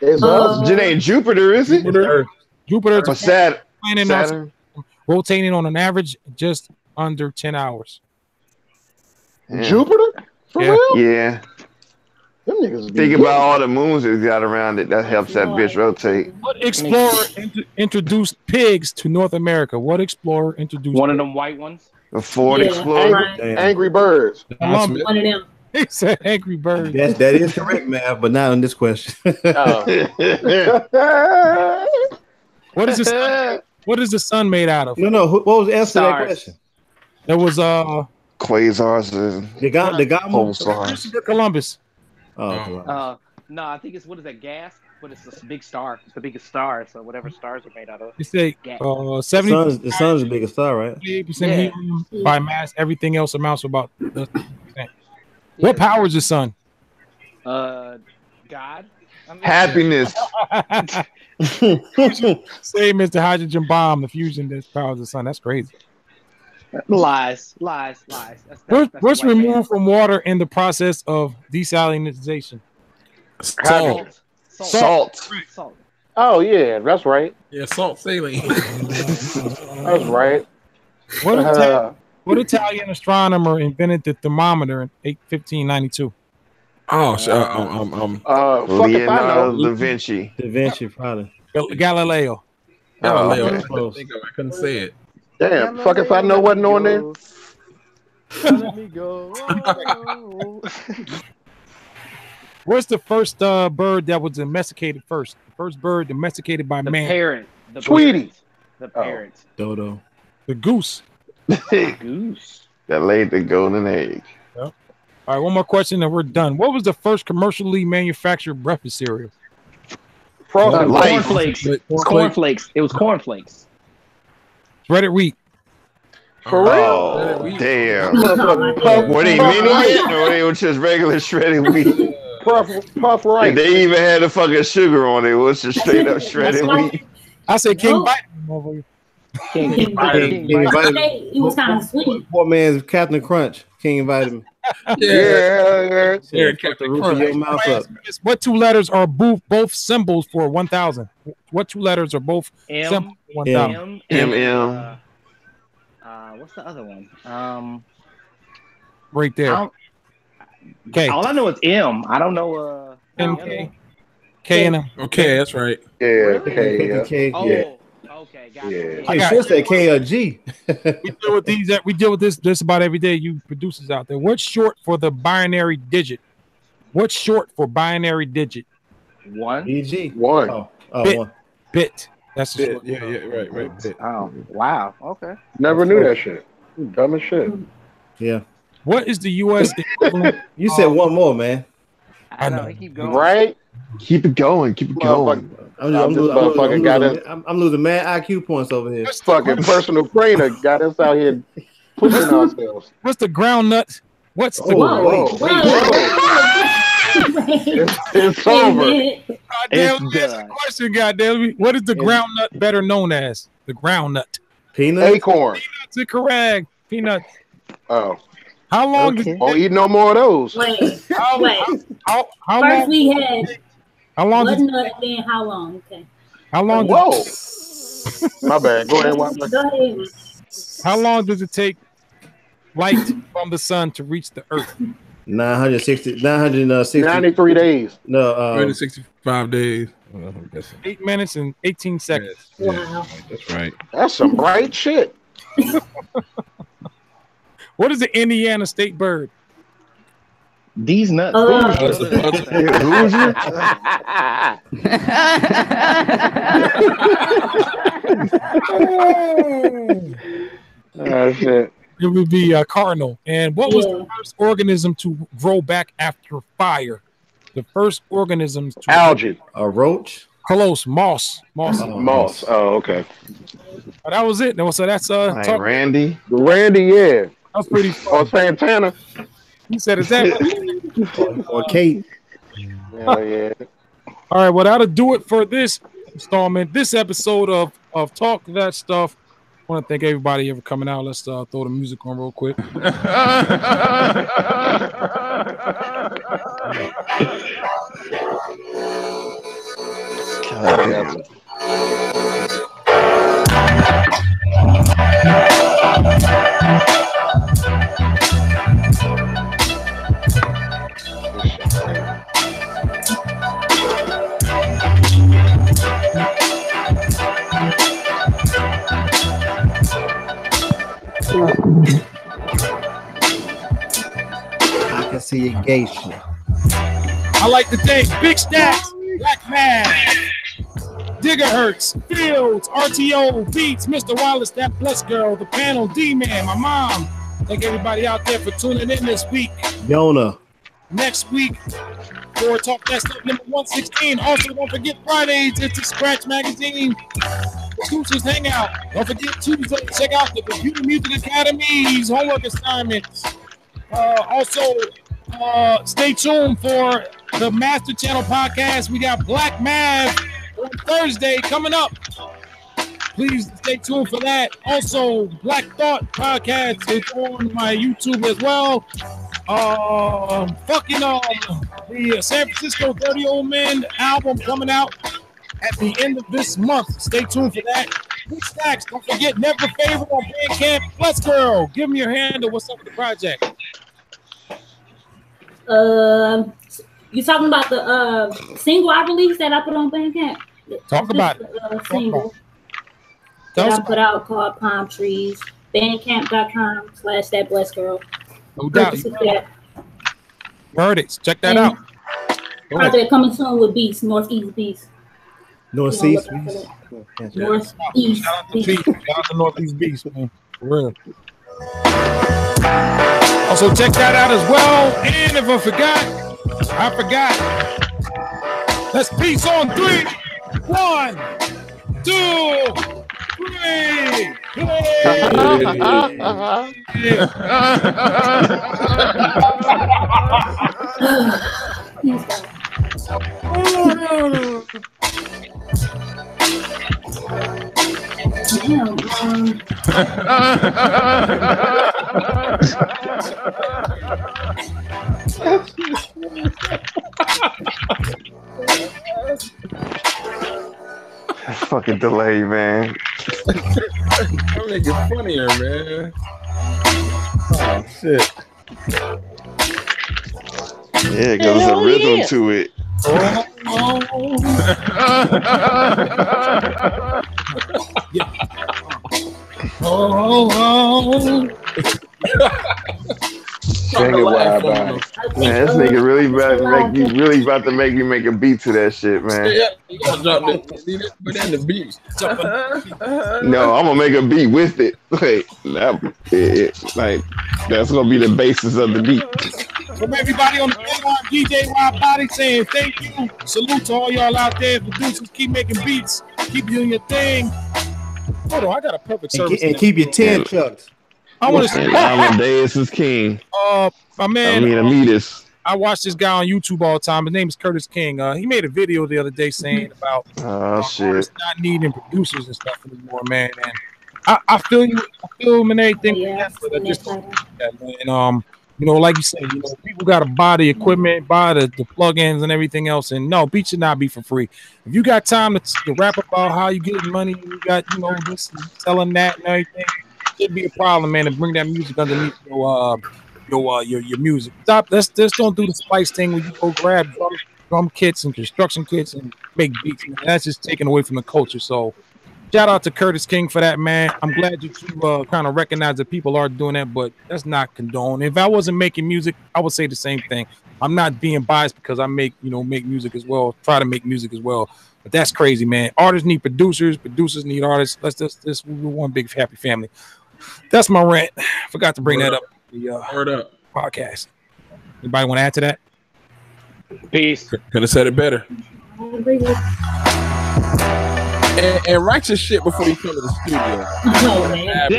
It's us. It ain't Jupiter, is it? Jupiter is Or Saturn. Saturn. Rotating on an average just under 10 hours. Yeah. Jupiter? For real? Yeah. Them niggas Think about all the moons it's got around it. That helps that bitch rotate. What explorer introduced pigs to North America? What explorer introduced one of them white ones? The Ford Explorer. Angry Birds. One of them. He said Angry Birds. That is correct, man, but not on this question. What is the sun? What is the sun made out of? No. What was the answer to that question? It was Quasars and the pulsars. Christopher Columbus. No, I think it's what is that gas? But it's a big star. It's the biggest star. So whatever stars are made out of. You say 70. The sun's the biggest star, right? 88% helium by mass. Everything else amounts to about 10%. What powers the sun? God. Happiness. Same as the hydrogen bomb, the fusion that powers the sun. That's crazy. Lies. What's removed from water in the process of desalinization? Salt. Oh yeah, that's right. Yeah, salt saline. That's right. What Italian astronomer invented the thermometer in 1592? Leonardo da Vinci. Da Vinci, probably. Galileo. I couldn't say it. Damn, fuck if I know wasn't on there. Let me go. What's the first bird that was domesticated first? The first bird domesticated by man. Parrot. Tweety. The parrot. Dodo. The goose. Goose. That laid the golden egg. Yep. All right, one more question and we're done. What was the first commercially manufactured breakfast cereal? Cornflakes. Cornflakes. It was cornflakes. Shredded wheat. For real? Oh, damn. Were they mini yet, or they were just regular shredded wheat? Puff rice. They even had the fucking sugar on it. It was just straight up shredded wheat. I said King Vitamin. King Vitamin. He was kind of sweet. Poor man's Captain Crunch. King Vitamin. Yeah. Put the roof of your mouth up. What two letters are both symbols for 1,000? What two letters are both symbols for 1,000? M. What's the other one? Right there. Okay. All I know is M. I don't know. M-K. K and M. Okay, that's right. Yeah, K. Okay, got it. I should say K or G. We deal with this just about every day. You producers out there. What's short for the binary digit? What's short for binary digit? 1. EG. 1. Bit. One. Bit. That's the Bit. short. Yeah, right. Bit. Oh, wow. Okay. Never knew that shit. Dumb as shit. Yeah. What is the U.S. equivalent? You said one more, man. I know. Keep going. Right? Keep it going. Keep it going. I'm losing mad IQ points over here. This fucking personal trainer got us out here pushing ourselves. What's the ground nut? What's the It's over. That's a question, goddamn. What is the ground nut better known as? The ground nut. Peanut. Acorn. Peanuts are correct. Peanut. Oh. How long does it eat no more of those. Wait. How First long? we had How long? one nut, then how long? Okay. How long? Whoa. My bad. Go ahead. Go ahead. How long does it take light from the sun to reach the earth? 93 days. No, 365 days. 8 minutes and 18 seconds. Wow. That's right. That's some bright shit. What is the Indiana state bird? These nuts. Oh shit. It would be a cardinal. And what was the first organism to grow back after fire? The first organisms to algae. A roach. Close. Moss. Moss. Oh, okay. But that was it. So that's like Randy. Randy, yeah. That's pretty fun. Or Santana. He said, "Is that or Kate?" Hell yeah. All right, well, that'll do it for this installment, this episode of Talk That Stuff. I want to thank everybody for coming out. Let's throw the music on real quick. I can see a gay shit. I like to thank Big Stacks, Black Man, Gigahertz, Fields, RTO, Beats, Mr. Wallace, That Blessed Girl, the panel, D-Man, my mom. Thank everybody out there for tuning in this week. Yona. Next week for Talk That Stuff number 116. Also, don't forget Fridays, it's the Scratch Magazine Producers Hangout. Don't forget Tuesday, check out the Computer Music Academy's homework assignments. Also, stay tuned for the Master Channel podcast. We got Black Mav on Thursday coming up. Please stay tuned for that. Also, Black Thought podcast is on my YouTube as well. The San Francisco Dirty Old Men album coming out at the end of this month. Stay tuned for that. Big Stacks, don't forget, never favorite on Bandcamp. Bless Girl, give me your handle. What's up with the project? You talking about the single I released that I put on Bandcamp? Talk about it. Single that I put out called Palm Trees. Bandcamp.com/thatblessedgirl. No doubt. Heard it. Check that out. Project coming soon with Beats, Northeast Beats. Northeast Beats. Northeast Beats. Shout out to Northeast Beats, man. For real. Also, check that out as well. And if I forgot. Let's peace on 3. 1, 2, 3. Fucking delay, man. That make it funnier, man. Oh shit. Yeah, because there's a rhythm to it. Dang it, Wide-Body. Man, this nigga really about to make me make a beat to that shit, man. Yeah, you gotta drop that. Put in the beat. No, I'm gonna make a beat with it. Like that's gonna be the basis of the beat. From everybody on the line, DJ WIDEBODY saying thank you. Salute to all y'all out there. Producers, keep making beats. Keep doing your thing. Hold on, I got a perfect service. And keep your 10 chucks. I want to say Amadeus is king. My man. Amidas. I watch this guy on YouTube all the time. His name is Curtis King. He made a video the other day saying about artists not needing producers and stuff anymore, man. And I feel you. I feel him and everything. Yeah, but I just don't think that, man. You know, like you said, you know, people got to buy the equipment, buy the plugins and everything else. And no, beats should not be for free. If you got time to rap about how you getting money, you got, you know, this selling that and everything, it should be a problem, man, to bring that music underneath your music. Stop. Let's just don't do the Splice thing where you go grab drum kits and construction kits and make beats, man. That's just taken away from the culture. So shout out to Curtis King for that, man. I'm glad that you kind of recognize that people are doing that, but that's not condoned. If I wasn't making music, I would say the same thing. I'm not being biased because I make music as well, try to make music as well. But that's crazy, man. Artists need producers, producers need artists. We're one big happy family. That's my rant. Forgot to bring that up. The podcast. Anybody want to add to that? Peace. Could have said it better. And write your shit before you come to the studio. Oh, man.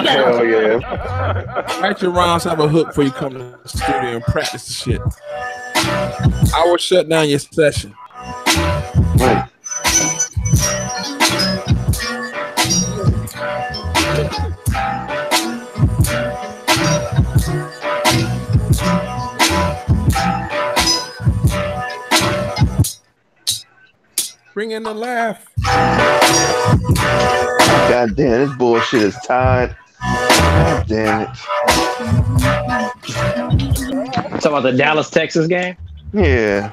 Hell yeah. Write your rhymes, have a hook before you come to the studio and practice the shit. I will shut down your session. Wait. Bring in the laugh. God damn, this bullshit is tied. God damn it. Talking about the Dallas, Texas game? Yeah.